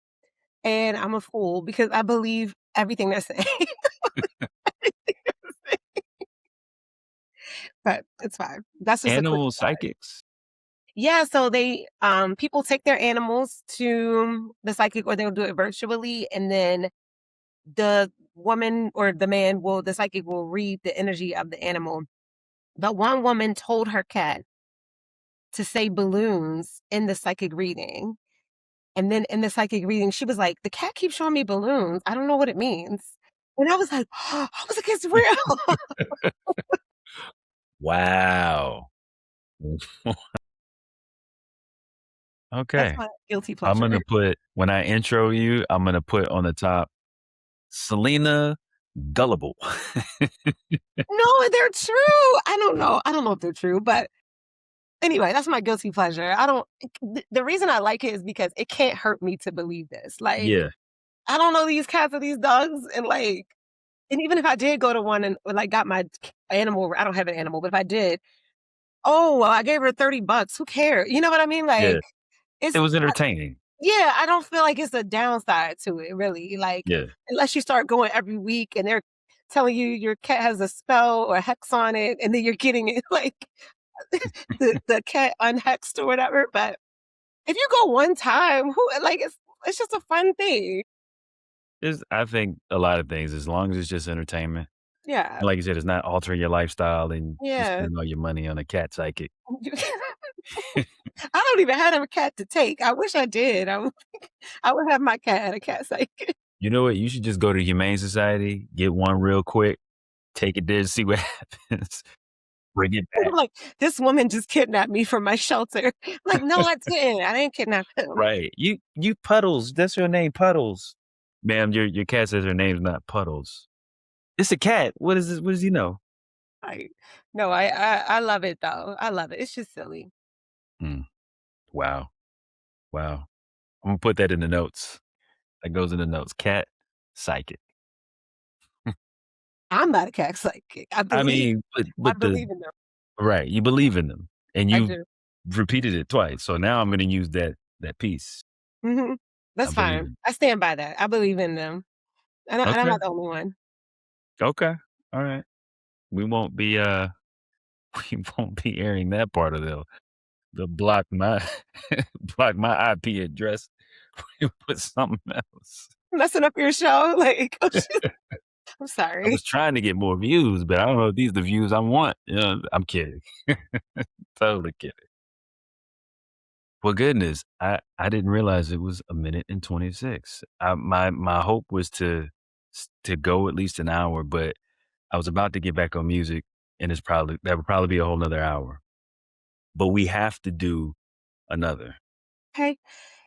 and I'm a fool because I believe everything they're saying. But it's fine. That's just a quick Animal aside. psychics. Yeah, so they people take their animals to the psychic, or they'll do it virtually, and then the woman or the psychic will read the energy of the animal. But one woman told her cat to say balloons in the psychic reading. And then in the psychic reading, she was like, the cat keeps showing me balloons. I don't know what it means. And I was like, I was like, it's real. Wow. That's Okay. my guilty I'm pleasure. gonna put when I intro you, I'm gonna put on the top Selena Gullible. No, they're true. I don't know. I don't know if they're true, but anyway, that's my guilty pleasure. I don't. The reason I like it is because it can't hurt me to believe this. Like, Yeah, I don't know these cats or these dogs, and like, and even if I did go to one and like got my animal, I don't have an animal, but if I did, oh well, I gave her $30. Who cares? You know what I mean? yeah. Like, It it's was entertaining. yeah. I don't feel like it's a downside to it, really. Like, Yeah. unless you start going every week and they're telling you your cat has a spell or a hex on it, and then you're getting it like the cat unhexed or whatever. But if you go one time, who like it's just a fun thing. I think a lot of things, as long as it's just entertainment. Yeah. Like you said, it's not altering your lifestyle and you Yeah. spending all your money on a cat psychic. I don't even have a cat to take. I wish I did. I would have my cat at a cat psych. You know what? You should just go to Humane Society, get one real quick, take it there, see what happens, bring it back. Like, this woman just kidnapped me from my shelter. Like, no, I didn't. I didn't kidnap him. Right. You Puddles. That's your name, Puddles. Ma'am, your cat says her name's not Puddles. It's a cat. What is this? What does he know? Like, no, I love it though. I love it. It's just silly. Hmm. Wow. Wow. I'm gonna put that in the notes. That goes in the notes. Cat psychic. I'm not a cat psychic. I I believe mean, I but the believe in them. right, you believe in them, and I you do. repeated it twice. So now I'm gonna use that piece. Hmm. I That's believe fine. in. I stand by that. I believe in them. And I'm Okay. not the only one. Okay. All right. We won't be we won't be airing that part of the block my block my IP address. We put something else. Messing up your show. Like, oh shit. I'm I sorry. was trying to get more views, but I don't know if these are the views I want. You know, I'm kidding. Totally kidding. Well, goodness, I didn't realize it was a minute and 26. My hope was to go at least an hour, but I was about to get back on music, and that would probably be a whole nother hour. But we have to do another. Okay.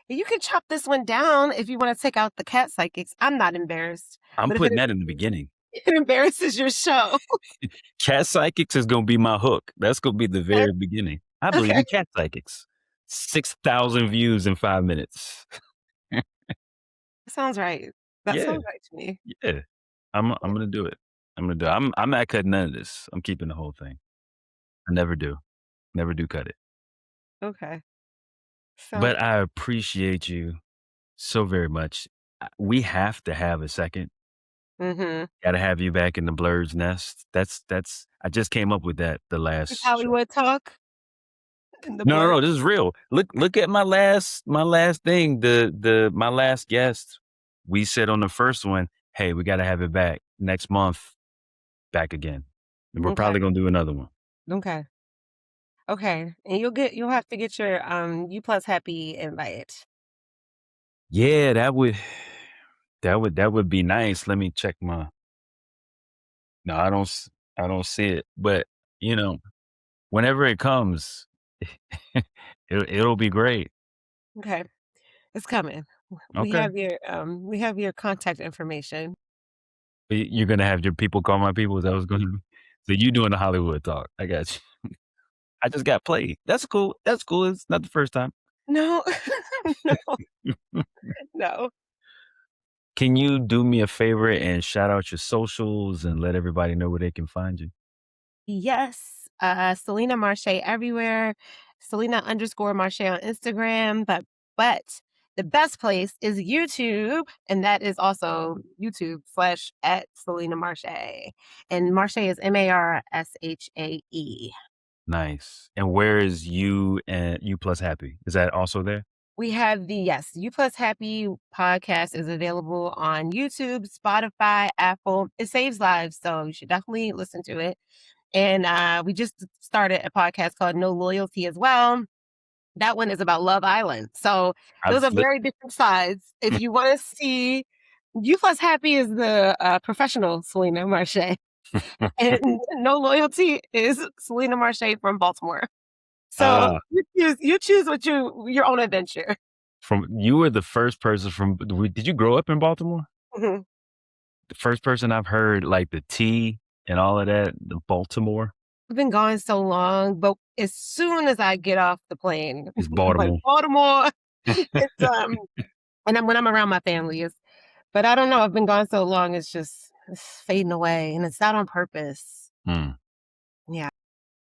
You can chop this one down if you want to take out the cat psychics. I'm not embarrassed. I'm But if putting that in the beginning. it embarrasses your show. Cat psychics is gonna be my hook. That's gonna be the Okay. very beginning. I believe Okay. in cat psychics. 6,000 views in 5 minutes. Sounds right. That Yeah, sounds right to me. yeah. I'm gonna do it. I'm gonna do it. I'm not cutting none of this. I'm keeping the whole thing. I never do. Never do cut it. Okay. Sounds But I appreciate you so very much. We have to have a second. mm-hmm. Gotta have you back in the Blerd's nest. That's I just came up with that the It's last show. Hollywood talk in the No, no, blur. no, this is real. Look at my last thing, my last guest. We said on the first one, "Hey, we gotta have it back next month, back again." And we're Okay. probably gonna do another one. Okay. Okay. And you'll have to get your U plus happy invite. Yeah, that would be nice. Let me check my No, I don't see it, but, you know, whenever it comes, it'll be great. Okay. It's coming. Okay. We have your contact information. You're gonna have your people call my people? Is that what's gonna be? So you doing the Hollywood talk. I got you. I just got played. That's cool. That's cool. It's not the first time. No. No. No. Can you do me a favor and shout out your socials and let everybody know where they can find you? Yes, Selena Marshae everywhere, Selena underscore Marshae on Instagram, but the best place is YouTube, and that is also YouTube/ at Selena Marshae. And Marshae is Marshae. Nice. And where is you and you plus happy? Is that also there? We have yes, U Plus Happy podcast is available on YouTube, Spotify, Apple. It saves lives, so you should definitely listen to it. And we just started a podcast called No Loyalty as well. That one is about Love Island. So those I've are very different sides. If you want to see, You Plus Happy is the professional Selena Marshae, and No Loyalty is Selena Marshae from Baltimore. So you choose what your own adventure. You were the first person did you grow up in Baltimore? Mhm. The first person I've heard like the T and all of that, the Baltimore I've been gone so long, but as soon as I get off the plane, is I'm like, Baltimore. Baltimore. It's, and then when I'm around my family, but I don't know, I've been gone so long, it's fading away, and it's not on purpose. Hmm. Yeah.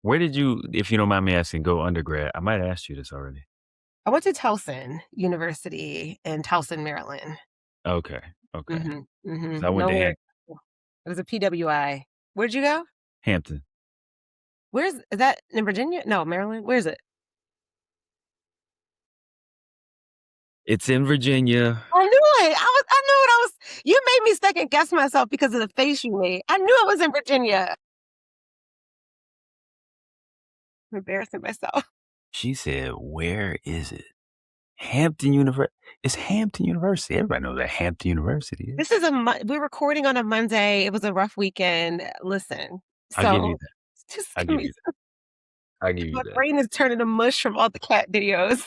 Where did you, if you don't mind me asking, go undergrad? I might have asked you this already. I went to Towson University in Towson, Maryland. Okay. Okay. Mhm, 'Cause mhm. I went to Nowhere. It was a PWI. Where'd you go? Hampton. Is that in Virginia? No, Maryland? Where is it? It's in Virginia. I knew it. I knew it. You made me second guess myself because of the face you made. I knew it was in Virginia. I'm embarrassing myself. She said, "Where is it?" Hampton University. It's Hampton University. Everybody knows that Hampton University is. This is we're recording on a Monday. It was a rough weekend. Listen, I'll give you so that. just I'll give give me. you that. I'll give you My that. brain is turning to mush from all the cat videos.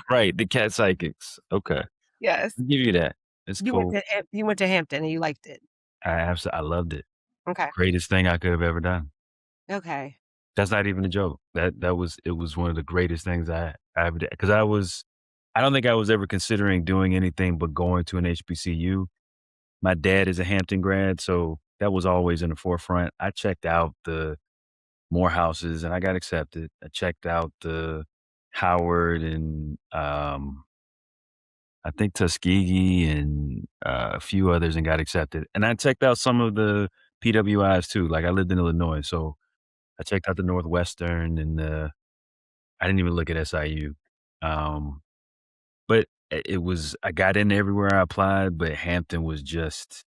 Right, the cat psychics. Okay. Yes, I'll give you that. It's cool. You went to Hampton and you liked it. I loved it. Okay. Greatest thing I could have ever done. Okay. That's not even a joke. It was one of the greatest things I ever did. Because I don't think I was ever considering doing anything but going to an HBCU. My dad is a Hampton grad, so that was always in the forefront. I checked out the Morehouses and I got accepted. I checked out the Howard and I think Tuskegee and a few others and got accepted. And I checked out some of the PWIs too. Like I lived in Illinois, so I checked out the Northwestern and I didn't even look at SIU. Um, but it was I got in everywhere I applied, but Hampton was just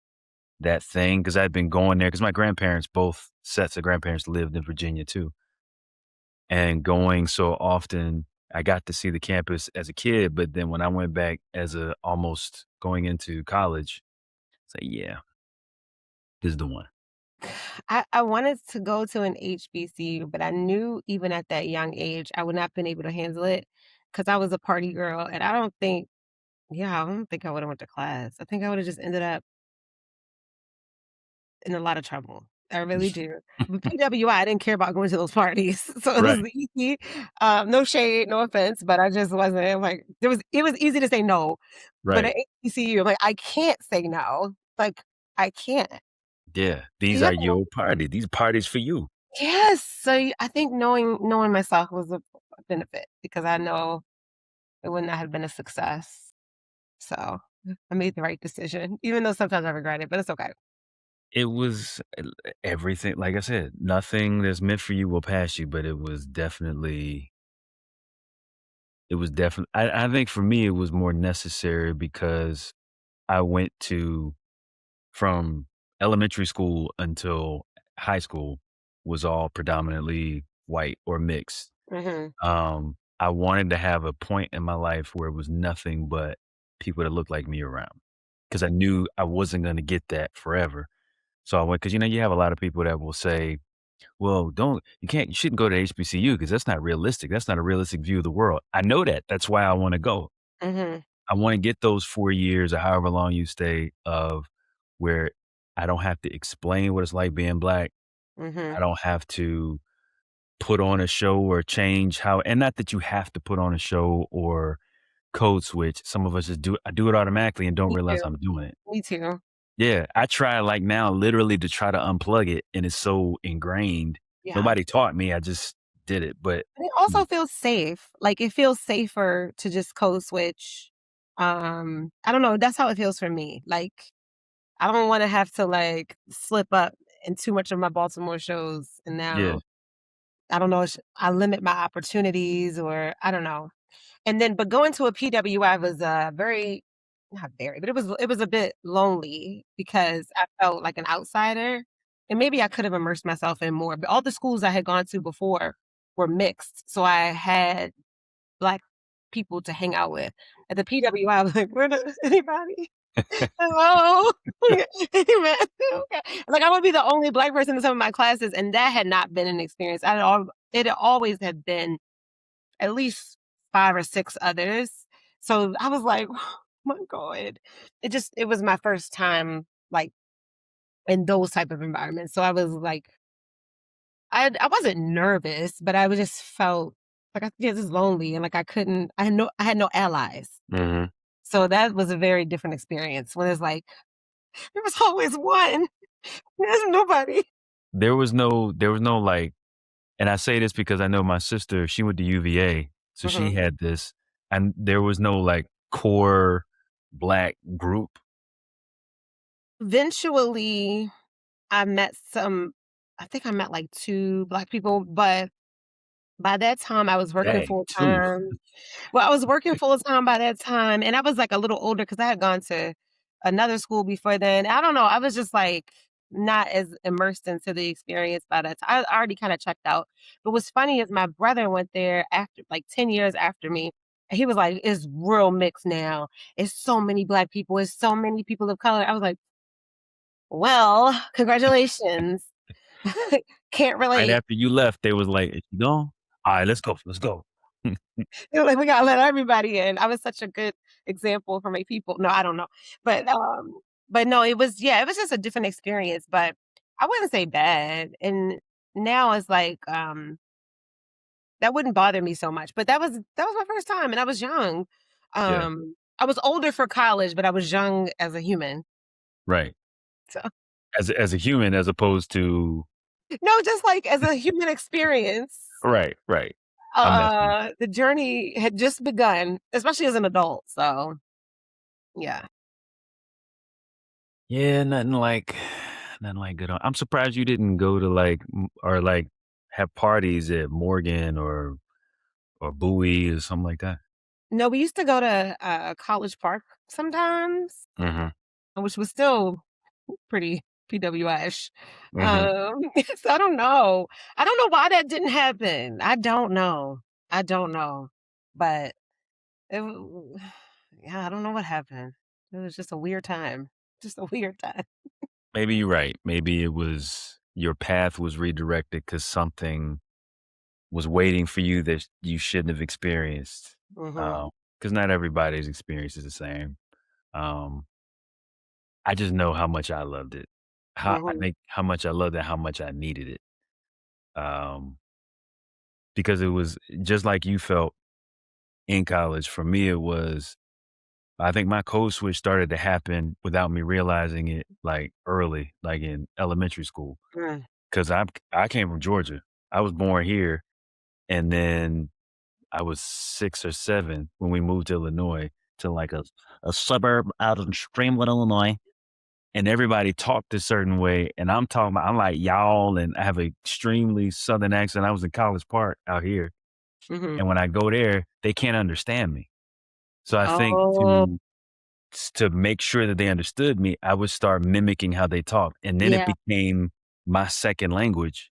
that thing because I'd been going there because my grandparents, both sets of grandparents, lived in Virginia too, and going so often. I got to see the campus as a kid, but then when I went back as a almost going into college, it's like, yeah, this is the one. I wanted to go to an HBCU, but I knew even at that young age, I would not been able to handle it because I was a party girl, and I don't think I would have went to class. I think I would have just ended up in a lot of trouble. I really do. But PWI, I didn't care about going to those parties, so it Right, was easy. No shade, no offense, but I just wasn't like it was easy to say no, but at right. HBCU, I'm like, I can't say no. Like, I can't. Yeah, these Yeah. are your party. These parties for you. Yes. So I think knowing myself was a benefit because I know it would not have been a success. So I made the right decision, even though sometimes I regret it, but it's okay. It was everything. Like I said, nothing that's meant for you will pass you. But it was definitely. I think for me, it was more necessary because I went to from elementary school until high school was all predominantly white or mixed. Hmm. I wanted to have a point in my life where it was nothing but people that looked like me around because I knew I wasn't going to get that forever. So I went because you have a lot of people that will say, "Well, you shouldn't go to HBCU because that's not realistic. That's not a realistic view of the world." I know that. That's why I want to go. Hmm. I want to get those 4 years or however long you stay of where I don't have to explain what it's like being black. I Hmm. don't have to put on a show or change how and not that you have to put on a show or code switch. Some of us just do I do it automatically and don't Me realize too. I'm doing it. Me too. Yeah, I try like now literally to try to unplug it and it's so ingrained. Yeah. Nobody taught me, I just did it, but And it mm, also feels safe. Like it feels safer to just code switch. I don't know. That's how it feels for me. Like I don't want to have to like slip up in too much of my Baltimore shows. And yeah, now I don't know. I limit my opportunities or I don't know. And then, but going to a PWI was very, not very, but it was a bit lonely because I felt like an outsider, and maybe I could have immersed myself in more. But all the schools I had gone to before were mixed, so I had black people to hang out with. At the PWI, I was like, where does anybody? Hello. Amen. Okay. Like I would be the only Black person in some of my classes, and that had not been an experience. It always had been at least 5 or 6 others. So I was like, "Oh my God." It was my first time, like, in those type of environments. So I was like, I wasn't nervous, but I was just felt like I just lonely and like I had no allies. Mhm. So that was a very different experience when it's like, there was always one. There's nobody. There was no, like, and I say this because I know my sister, she went to UVA, so she Mhm. had this, and there was no, like, core Black group. Eventually, I met some I think I met like 2 Black people, but by that time I was working Dang, full 2. time. Well, I was working full time by that time, and I was, like, a little older because I had gone to another school before then. I don't know, I was just, like, not as immersed into the experience by that time. I already kinda checked out. But what's funny is my brother went there after like, 10 years after me, and he was like, "It's real mixed now. It's so many Black people. It's so many people of color." I was like, "Well, congratulations." Can't Right relate. after you left, they was like, "Is you gone? Alright, let's go, let's go." They were like, "We gotta let everybody in." I was such a good example for my people. No, I don't know. But no, it was just a different experience, but I wouldn't say bad. And now it's like, that wouldn't bother me so much. But that was my first time and I was young. Yeah, I was older for college, but I was young as a human. right. So As a human as opposed to no, just like as a human experience. right, right. I'm messing. The journey had just begun, especially as an adult. So yeah. Yeah, nothing like good on I'm surprised you didn't go to, like, or, like, have parties at Morgan or Bowie or something like that. No, we used to go to, College Park sometimes, Mhm, which was still pretty PWI-ish. mhm. So I don't know. I don't know why that didn't happen. I don't know. I don't know. But it w yeah, I don't know what happened. It was just a weird time. Just a weird time. Maybe you're right. Maybe it was your path was redirected because something was waiting for you that you shouldn't have experienced. Mhm. Because not everybody's experience is the same. Um, I just know how much I loved it. I Mhm. think how much I loved it, how much I needed it. Um, because it was just like you felt in college. For me, it was, I think my code switch started to happen without me realizing it like early, like in elementary school. Mm. Cause I came from Georgia. I was born here, and then I was 6 or 7 when we moved to Illinois, to like a suburb out in Streamwood, Illinois, and everybody talked a certain way, and I'm like "y'all," and I have an extremely Southern accent. I was in College Park out here, Mhm. and when I go there, they can't understand me. So I think Oh, to make sure that they understood me, I would start mimicking how they talked, and then it yeah. became my second language,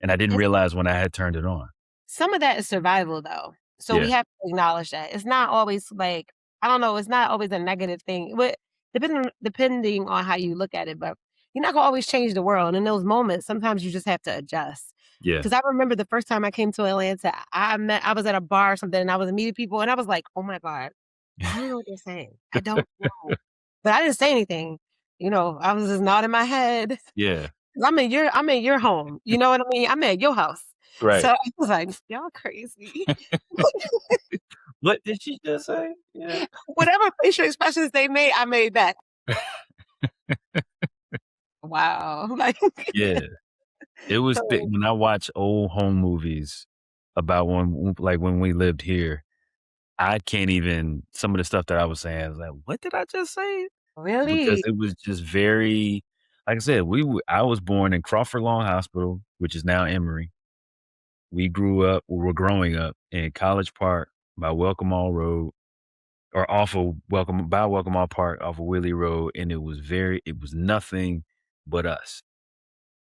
and I didn't realize when I had turned it on. Some of that is survival though. So we Yeah, have to acknowledge that. It's not always like I don't know, it's not always a negative thing. But depending on how you look at it, but you're not gonna always change the world. In those moments, sometimes you just have to adjust. yeah. Because I remember the first time I came to Atlanta, I was at a bar or something and I was meeting people and I was like, oh my God, I don't know what they're saying. I don't know. But I didn't say anything. I was just nodding my head. Yeah, 'Cause I'm in your home. You know what I mean? I'm at your house. So right. I was like, y'all crazy. What did she just say? Yeah. Whatever facial expressions they made, I made back. Wow. Like, Yeah. It was so when I watch old home movies about when we lived here, I can't even some of the stuff that I was saying, I was like, "What did I just say?" Because really? it was just very like I said, I was born in Crawford Lawn Hospital, which is now Emory. We were growing up in College Park by Welcome All Road or off of Welcome All Park off of Willie Road, and it was nothing but us.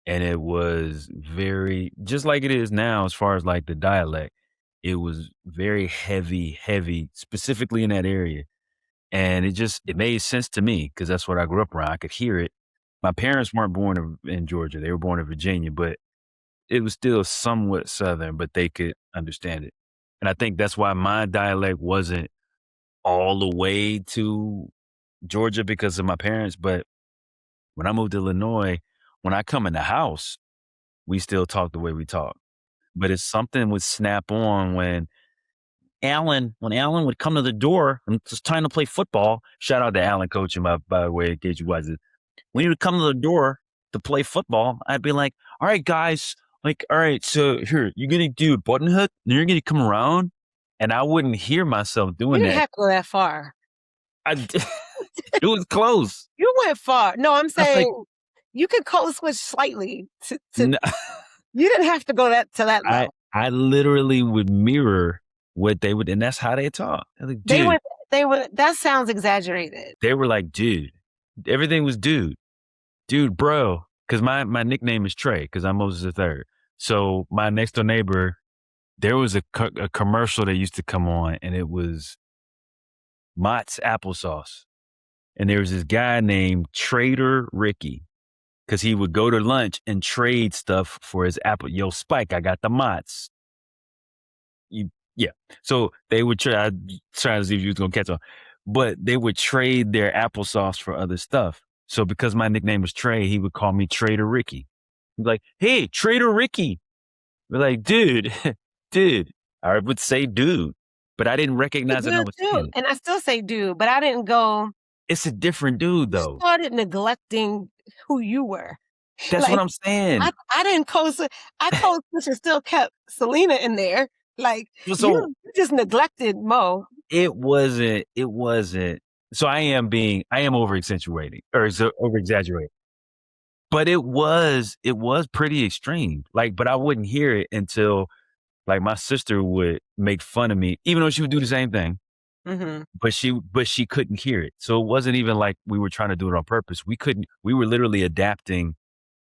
And it was very just like it is now as far as, like, the dialect, it was very heavy, heavy, specifically in that area, And it made sense to me because that's what I grew up around. I could hear it. My parents weren't born in Georgia. They were born in Virginia, but it was still somewhat Southern, but they could understand it. And I think that's why my dialect wasn't all the way to Georgia because of my parents. But when I moved to Illinois, when I come in the house, we still talk the way we talk. But it's something would snap on when Alan would come to the door and it's time to play football. Shout out to Alan coaching, by the way, in case you wasn't. When he would come to the door to play football, I'd be like, all right, guys, like, all right, so here, you're going to do a button hook, and you're going to come around. And I wouldn't hear myself You doing didn't that. have to go that far. It was close. You went far. No, I'm I was like, saying you could code switch slightly to no, you didn't have to go to that level. I literally would mirror what they would, and that's how they talk. Like, dude, they were that sounds exaggerated. they were like, dude, everything was dude, bro. Because my nickname is Trey because I'm Moses III. So my next door neighbor, there was a commercial that used to come on, and it was Mott's applesauce. And there was this guy named Trader Ricky because he would go to lunch and trade stuff for his apple. Yo, Spike, I got the Mott's. Yeah. So they would try to see if you was going to catch on. But they would trade their applesauce for other stuff. So because my nickname was Trey, he would call me Trader Ricky. He'd be like, hey, Trader Ricky. We're like, dude. I would say dude. But I didn't recognize it. I was saying. And I still say dude, but I didn't go. It's a different dude, though. You started neglecting who you were. That's what I'm saying. I didn't code switch. I code switch and still kept Selena in there. Like, so, you just neglected Mo. It wasn't. So I am over accentuating or over exaggerating. But it was pretty extreme. Like, but I wouldn't hear it until like my sister would make fun of me, even though she would do the same thing. Mm-hmm. But she couldn't hear it. So it wasn't even like we were trying to do it on purpose. We were literally adapting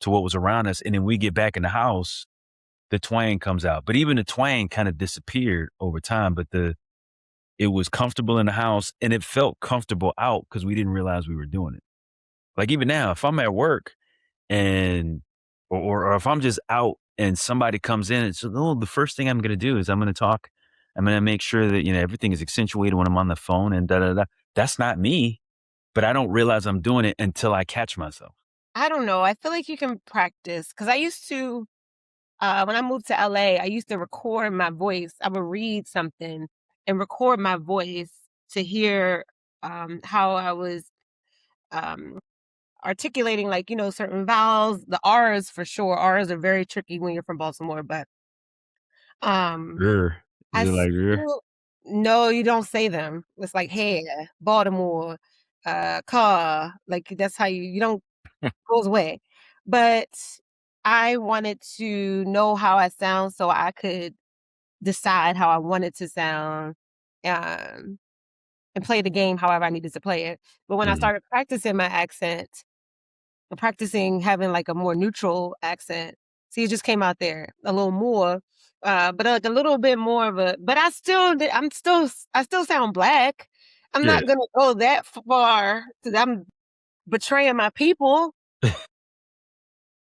to what was around us. And then we get back in the house, the twang comes out. But even the twang kind of disappeared over time. But it was comfortable in the house and it felt comfortable out because we didn't realize we were doing it. Like even now, if I'm at work and or if I'm just out and somebody comes in, it's the first thing I'm going to do is I'm going to talk. I'm going to make sure that, everything is accentuated when I'm on the phone and da-da-da. That's not me, but I don't realize I'm doing it until I catch myself. I don't know. I feel like you can practice because I used to, when I moved to LA, I used to record my voice. I would read something and record my voice to hear how I was articulating, like, certain vowels, the R's for sure. R's are very tricky when you're from Baltimore, but no, you don't say them. It's like hair, Baltimore, car. Like that's how you don't goes away. But I wanted to know how I sound so I could decide how I wanted to sound and play the game however I needed to play it. But when I started practicing my accent, practicing having like a more neutral accent, see, it just came out there a little more. But like a little bit more of a, but I still sound black. I'm not going to go that far because I'm betraying my people.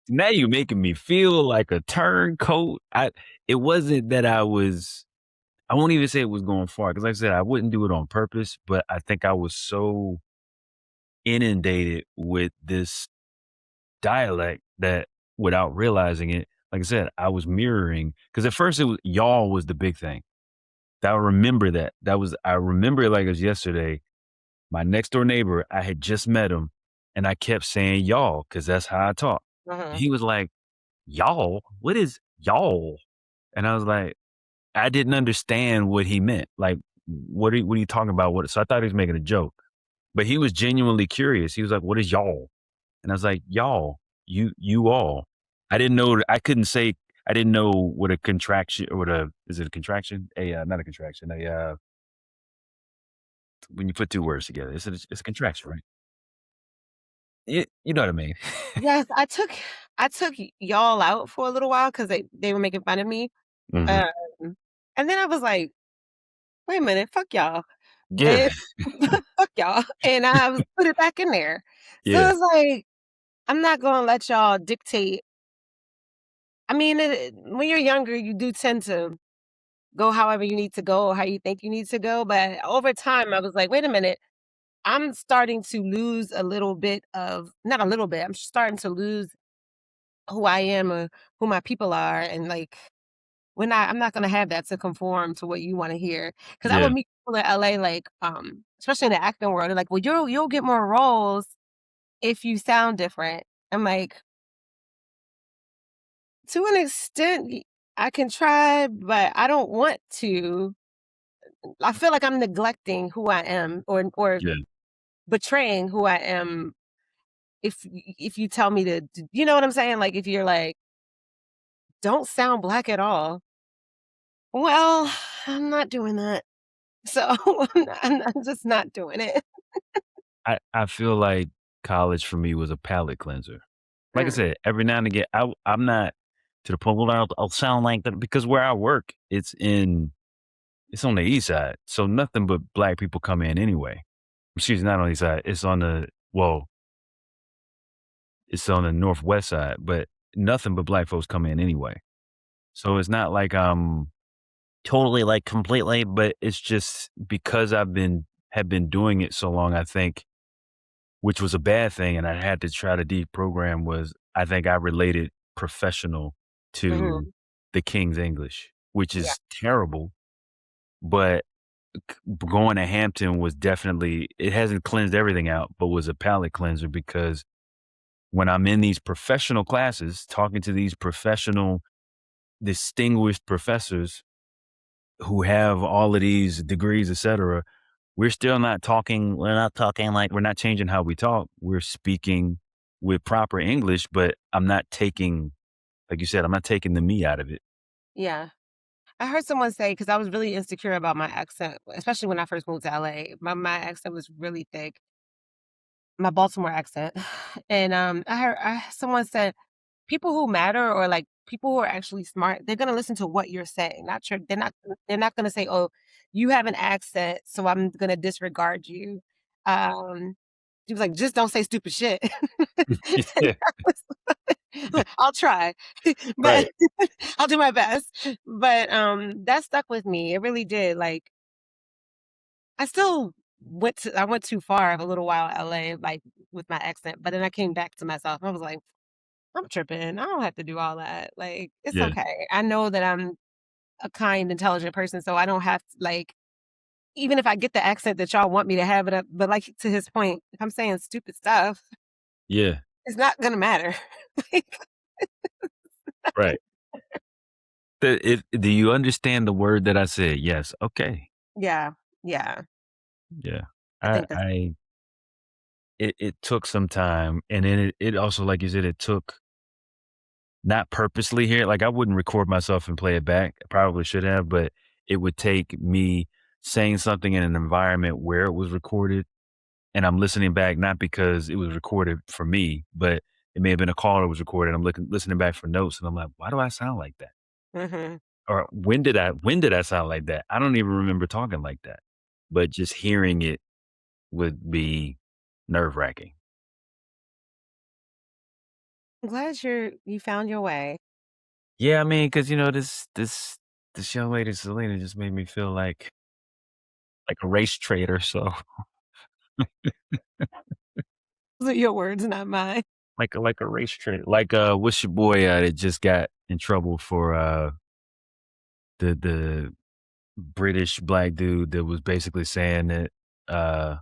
Now you're making me feel like a turncoat. It wasn't that I won't even say it was going far because like I said, I wouldn't do it on purpose, but I think I was so inundated with this dialect that without realizing it, like I said, I was mirroring because at first it was y'all was the big thing. I remember that. I remember it like it was yesterday. My next door neighbor, I had just met him and I kept saying y'all because that's how I talk. And he was like, y'all? What is y'all? And I was like, I didn't understand what he meant. Like, what are you talking about? So I thought he was making a joke, but he was genuinely curious. He was like, what is y'all? And I was like, y'all, you all. I didn't know. I didn't know what a contraction or is it a contraction? Not a contraction. When you put two words together, it's a contraction, right? You know what I mean? Yes, I took y'all out for a little while because they were making fun of me. And then I was like, wait a minute, fuck y'all. Yeah. And fuck y'all. And I was put it back in there. So Yeah. it's like, I'm not gonna let y'all dictate. I mean, when you're younger, you do tend to go however you need to go or how you think you need to go. But over time, I was like, wait a minute. I'm starting to lose a little bit of, not a little bit, I'm starting to lose who I am or who my people are. And like, I'm not gonna have that to conform to what you wanna hear. Cause I Yeah. would meet people in LA, like, especially in the acting world, they're like, well, you'll get more roles if you sound different. I'm like, to an extent, I can try, but I don't want to. I feel like I'm neglecting who I am or Yeah. betraying who I am if you tell me to you know what I'm saying? Like, if you're like, "Don't sound black at all." Well, I'm not doing that. So, I'm just not doing it. I feel like college for me was a palate cleanser. Like I Mm, said, every now and again, I'm not to the point where I'll sound like that because where I work, it's on the east side, so nothing but black people come in anyway. Excuse me, not on the east side, it's on the northwest side, but nothing but black folks come in anyway. So it's not like I'm totally, like, completely, but it's just because have been doing it so long, I think, which was a bad thing, and I had to try to deprogram was I think I related professional to mhm, the King's English, which yeah, is terrible, but going to Hampton was definitely it hasn't cleansed everything out, but was a palate cleanser because when I'm in these professional classes, talking to these professional, distinguished professors who have all of these degrees, etcetera, we're not talking like we're not changing how we talk. We're speaking with proper English, but I'm not taking, like you said, I'm not taking the me out of it. yeah. I heard someone say because I was really insecure about my accent, especially when I first moved to LA. My accent was really thick, my Baltimore accent. And, I heard someone said, "People who matter or, like, people who are actually smart, they're gonna listen to what you're saying, not your they're not gonna say, 'Oh, you have an accent, so I'm gonna disregard you.'" Um, he was like, "Just don't say stupid shit." And Yeah, I was I'll try, but right. I'll do my best. But, that stuck with me, it really did, like, I still I went too far a little while in LA, like, with my accent, but then I came back to myself, I was like, "I'm tripping, I don't have to do all that, like, it's Yeah, okay. I know that I'm a kind, intelligent person, so I don't have to, like, even if I get the accent that y'all want me to have it up, but, like, to his point, if I'm saying stupid stuff, yeah, it's not gonna matter." Like, right. Do you understand the word that I said? Yes. Okay. yeah, yeah, Yeah. I think that's I it took some time, and then it also, like you said, it took not purposely here. Like I wouldn't record myself and play it back. I probably should have, but it would take me saying something in an environment where it was recorded, and I'm listening back not because it was recorded for me, but it may have been a call that was recorded. I'm listening back for notes, and I'm like, why do I sound like that? mhm. Or when did I sound like that? I don't even remember talking like that. But just hearing it would be nerve wracking. I'm glad you found your way. Yeah, I mean, because this young lady Selena just made me feel like a race traitor. So Those are your words, not mine. like a race traitor. Like what's your boy that just got in trouble for the British black dude that was basically saying that uh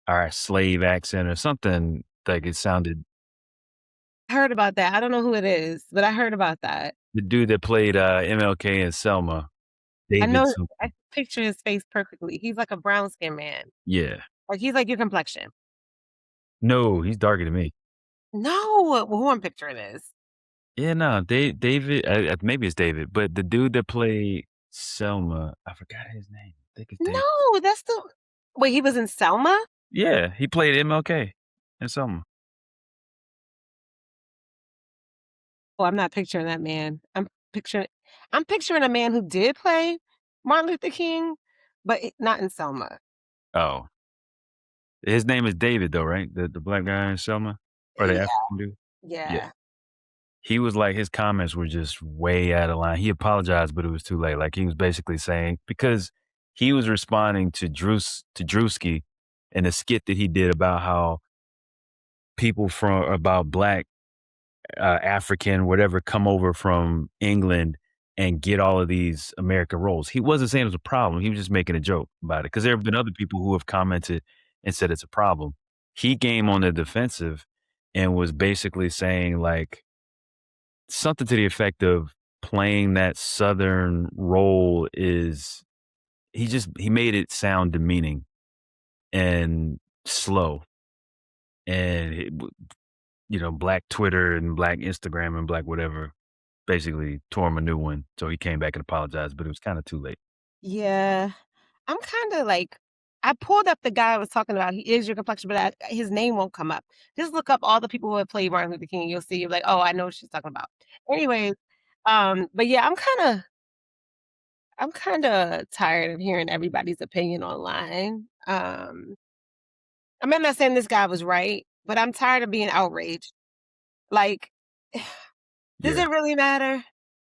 our slave accent or something like it sounded. I heard about that, I don't know who it is, but I heard about that. The dude that played MLK and Selma, I David know I something. can picture his face perfectly. He's like a brown skinned man. Yeah. Like, he's like your complexion. No, he's darker than me. No, well, who I'm picturing is. Yeah, no, David, maybe it's David, but the dude that played Selma, I forgot his name. I think it's David. No, that's the wait, he was in Selma? Yeah, he played MLK in Selma. Oh, I'm not picturing that man. Picturing I'm picturing a man who did play Martin Luther King, but not in Selma. Oh, his name is David though, right? The black guy in Selma or the Yeah, African dude? Yeah. yeah, He was like his comments were just way out of line. He apologized, but it was too late. Like he was basically saying because he was responding to Drewski in a skit that he did about how people from about black African, whatever, come over from England and get all of these American roles. He wasn't saying it was a problem. He was just making a joke about it because there have been other people who have commented and said it's a problem. He came on the defensive and was basically saying like something to the effect of playing that Southern role is he made it sound demeaning and slow and black Twitter and black Instagram and black whatever basically tore him a new one. So he came back and apologized, but it was kind of too late. yeah. I'm kind of like, I pulled up the guy I was talking about. He is your complexion, but his name won't come up. Just look up all the people who have played Martin Luther King. You'll see. You're like, oh, I know what she's talking about. Anyways, but yeah, I'm kind of tired of hearing everybody's opinion online. I'm not saying this guy was right, but I'm tired of being outraged. Like, does Yeah. it really matter?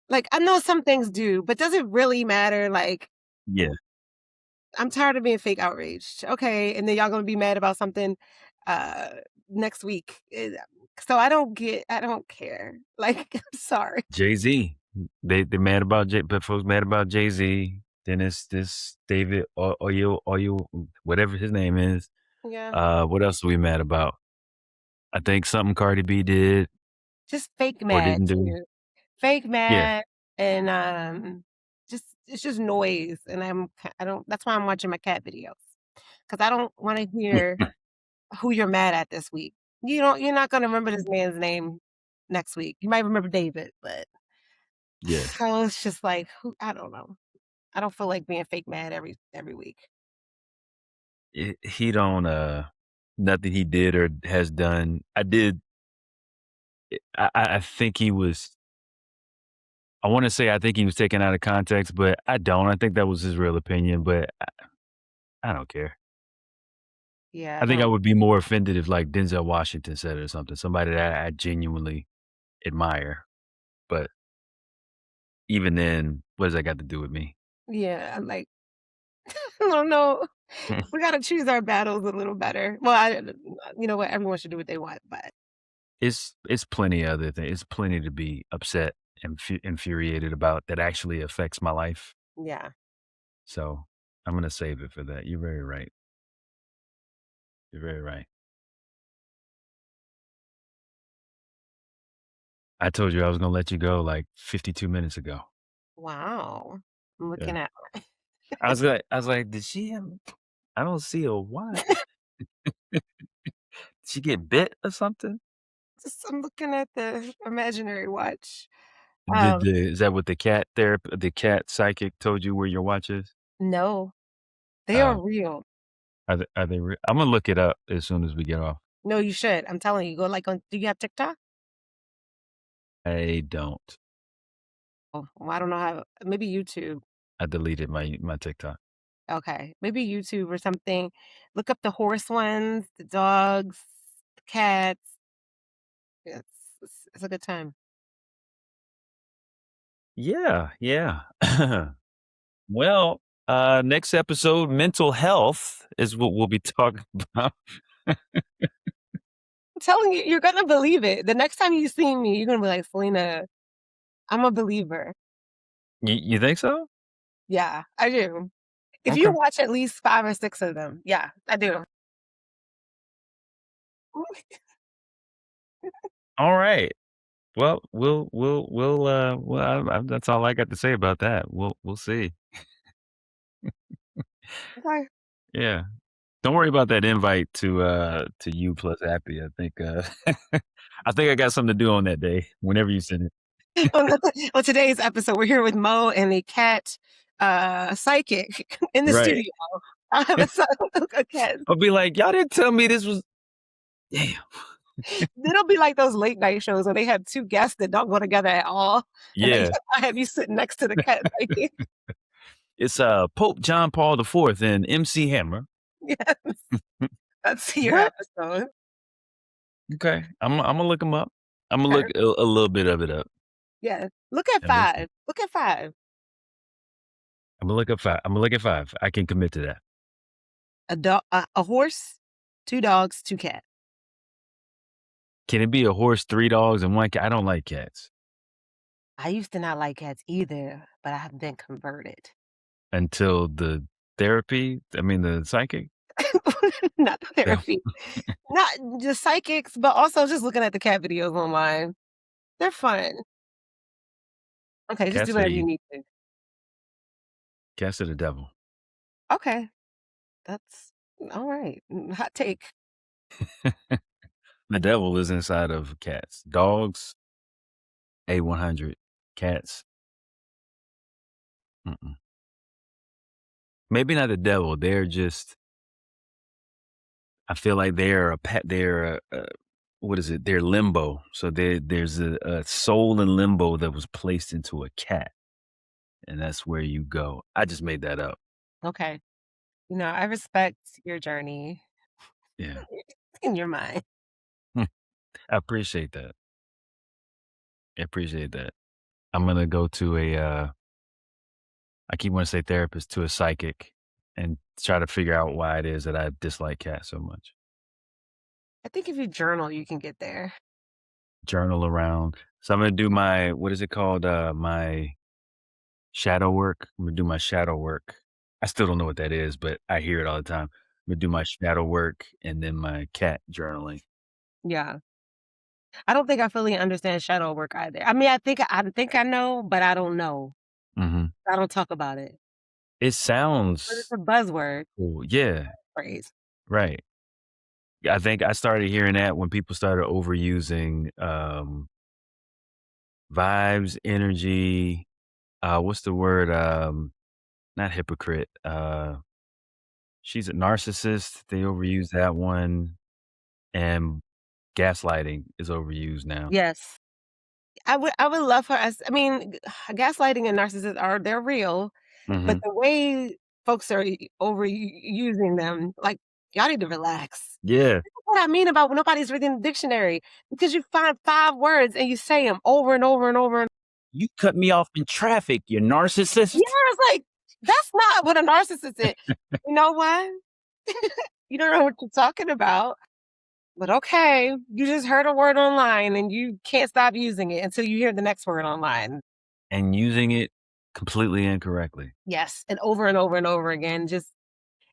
Like, I know some things do, but does it really matter? Like, Yeah. I'm tired of being fake outraged. Okay, and then y'all gonna be mad about something uh next week. So I don't care. Like, I'm sorry. Jay-Z. They mad about but folks mad about Jay-Z. Then it's this David Oyo, whatever his name is. Yeah. What else are we mad about? I think something Cardi B did Just fake or mad didn't do. too. Fake Yeah. mad and just it's just noise and I don't that's why I'm watching my cat videos. Cuz I don't want to hear who you're mad at this week. You're not going to remember this man's name next week. You might remember David, but Yeah. so it's just like who I don't know. I don't feel like being fake mad every week. He don't nothing he did or has done. I think he was I want to say I think he was taken out of context, but I don't. I think that was his real opinion, but I don't care. Yeah, I I think I don't. would be more offended if like Denzel Washington said it or something, somebody that I genuinely admire. But even then, what does that got to do with me? Yeah, I'm like I don't know. We got to choose our battles a little better. Well, you know what? Everyone should do what they want, but It's plenty of other things. It's plenty to be upset and infuriated about that actually affects my life. yeah. So I'm gonna save it for that. You're very right. You're very right. I told you I was gonna let you go like 52 minutes ago. Wow. I'm Yeah. looking at I was like, did she I don't see a what? Did she get bit or something? I'm looking at the imaginary watch. Did Um, is that what the cat psychic told you where your watch is? no, they are Oh, real. are they I'm gonna look it up as soon as we get off. No, you should. I'm telling you. Go like on. Do you have TikTok? I don't. Oh, well, I don't know how. Maybe YouTube. I deleted my TikTok. Okay, maybe YouTube or something. Look up the horse ones, the dogs, the cats. It's a good time. Yeah, yeah. Well, next episode, mental health is what we'll be talking about. I'm telling you, you're gonna believe it. The next time you see me, you're gonna be like, Selena, I'm a believer. You think so? Yeah, I do. If you Okay. watch at least 5 or 6 of them, yeah, I do. All right. Well, that's all I got to say about that. We'll see. Okay. Yeah. Don't worry about that invite to you plus Appy. I think I got something to do on that day whenever you send it. On today's episode, we're here with Mo and the cat psychic in the Right. studio. I have a cat. I'll be like, y'all didn't tell me this was damn. It'll be like those late night shows where they have 2 guests that don't go together at all, and Yeah. I have you sitting next to the cat psychic. It's Pope John Paul IV and MC Hammer. Yes. That's your What? episode. Okay, I'm gonna look them up. I'm gonna look Sure. a little bit of it up. Yes. Look at And we'll see. 5. Look at 5. I'm gonna look up 5. I'm gonna look at 5. I can commit to that. A horse, 2 dogs, 2 cats. Can it be a horse, 3 dogs, and 1 cat? I don't like cats. I used to not like cats either, but I have been converted. Until the the psychic? Not the Yeah. therapy. Not just psychics, but also just looking at the cat videos online. They're fun. Okay, just do Cats are whatever you evil. need to. Cats are the devil. Okay, that's alright. Hot take. The devil is inside of cats. Dogs, A100. Cats, mm-mm. Maybe not the devil. They're just I feel like they're a pet. They're what is it? They're limbo. So there's a soul in limbo that was placed into a cat, and that's where you go. I just made that up. Okay. I respect your journey Yeah, in your mind. I appreciate that. I appreciate that. I'm gonna go to I keep wanting to say therapist, to a psychic, and try to figure out why it is that I dislike cats so much. I think if you journal, you can get there. Journal around. So I'm gonna do my what is it called? My shadow work. I'm gonna do my shadow work. I still don't know what that is, but I hear it all the time. I'm gonna do my shadow work and then my cat journaling. Yeah. I don't think I fully understand shadow work either. I mean, I think I know, but I don't know. Mhm. I don't talk about it. It But it's sounds a buzzword cool. Yeah, phrase. right. I think I started hearing that when people started overusing vibes, energy. What's the word? Not hypocrite. She's a narcissist. They overuse that one, and gaslighting is overused now. Yes. I would love for us. I mean, gaslighting and narcissists they're real, but Hmm. the way folks are overusing them, like, y'all need to relax. Yeah, That's what I mean about when nobody's reading the dictionary, because you find 5 words and you say them over and over and over and you cut me off in traffic, you narcissist. yeah, it's like, that's not what a narcissist is. You know what? You don't know what you're talking about, but okay, you just heard a word online and you can't stop using it until you hear the next word online. And using it completely incorrectly. Yes, and over and over and over again,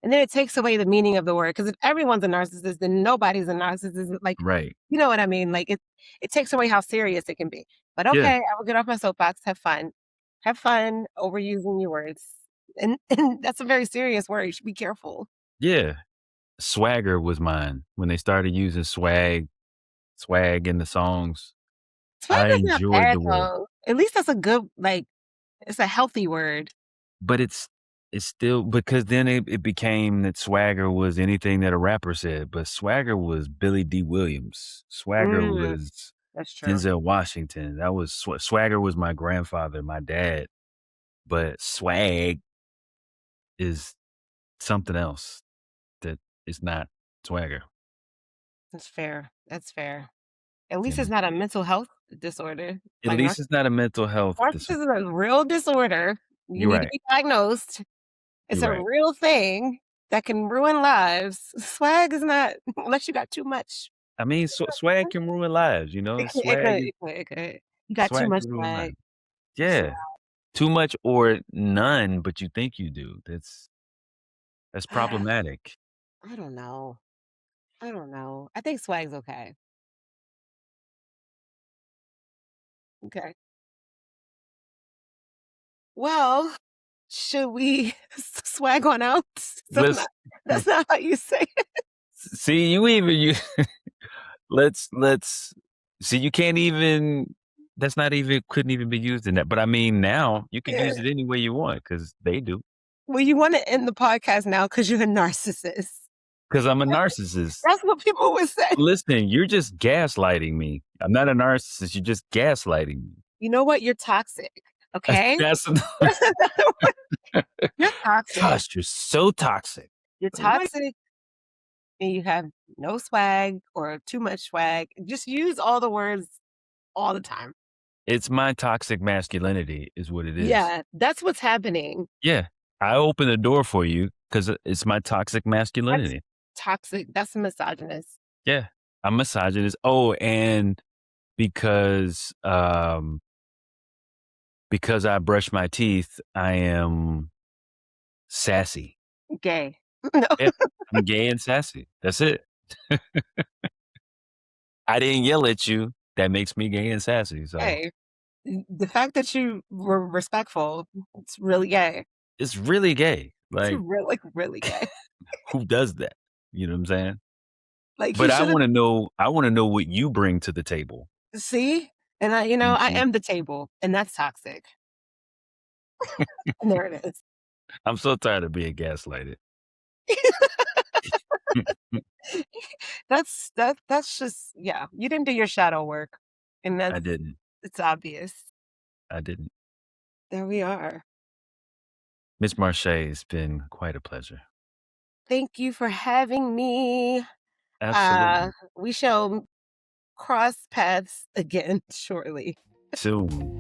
and then it takes away the meaning of the word, because if everyone's a narcissist, then nobody's a narcissist, like, Right. you know what I mean? Like, it takes away how serious it can be. But Yeah. okay, I will get off my soapbox, have fun. Have fun overusing your words, and and that's a very serious word, you should be careful. Yeah. Swagger was mine when they started using swag in the songs. Swag I is not enjoyed bad the word, though. At least that's a good, like, it's a healthy word. but it's still because then it became that swagger was anything that a rapper said, but swagger was Billy D. Williams. Swagger Mm, was that's true. Denzel Washington. That was swagger was my grandfather, my dad, but swag is something else that is not swagger. That's fair. That's fair. At least Yeah. it's not a mental health disorder, At like least it's not a mental health disorder. narcissism is a real disorder. You You're need to right. be diagnosed. It's You're a right. real thing that can ruin lives. Swag is not, unless you got too much. I mean, swag can ruin lives, you know? It could, it could, it could. You got too Swag much can ruin swag. lives. Yeah. Too much or none, but you think you do. That's problematic. I don't know. I don't know. I think swag's okay. Okay. Well, should we swag on out? That's Let's not that's not how you say it. see you let's see you can't even that's not even couldn't even be used in that. But I mean now you can Yeah. use it any way you want because they do. Well, you wanna end the podcast now because 'cause you're a narcissist. Because I'm a narcissist. That's what people would say. Listen, you're just gaslighting me. I'm not a narcissist, you're just gaslighting me. You know what? You're toxic, okay? That's You're toxic. gosh, you're so toxic. You're What? toxic. and you have no swag or too much swag. Just use all the words all the time. It's my toxic masculinity is what it is. Yeah, that's what's happening. Yeah. I open the door for you because it's my toxic That's masculinity. toxic. That's misogynist. Yeah. I'm misogynist. Oh, and because I brush my teeth, I am sassy. Gay. No. Yeah. I'm gay and sassy. That's it. I didn't yell at you. That makes me gay and sassy. So Hey, the fact that you were respectful, it's really gay. it's really gay. It's Like, really, really gay. who does that? You know what I'm saying? Like he But I should have want to know what you bring to the table. see, and I Mhm. am the table, and that's toxic. And there it is. I'm so tired of being gaslighted. That's just yeah. You didn't do your shadow work, and I that's didn't. it's obvious. I didn't. There we are. Miss Marshae, it's been quite a pleasure. Thank you for having me. Absolutely. We shall cross paths again shortly. Soon.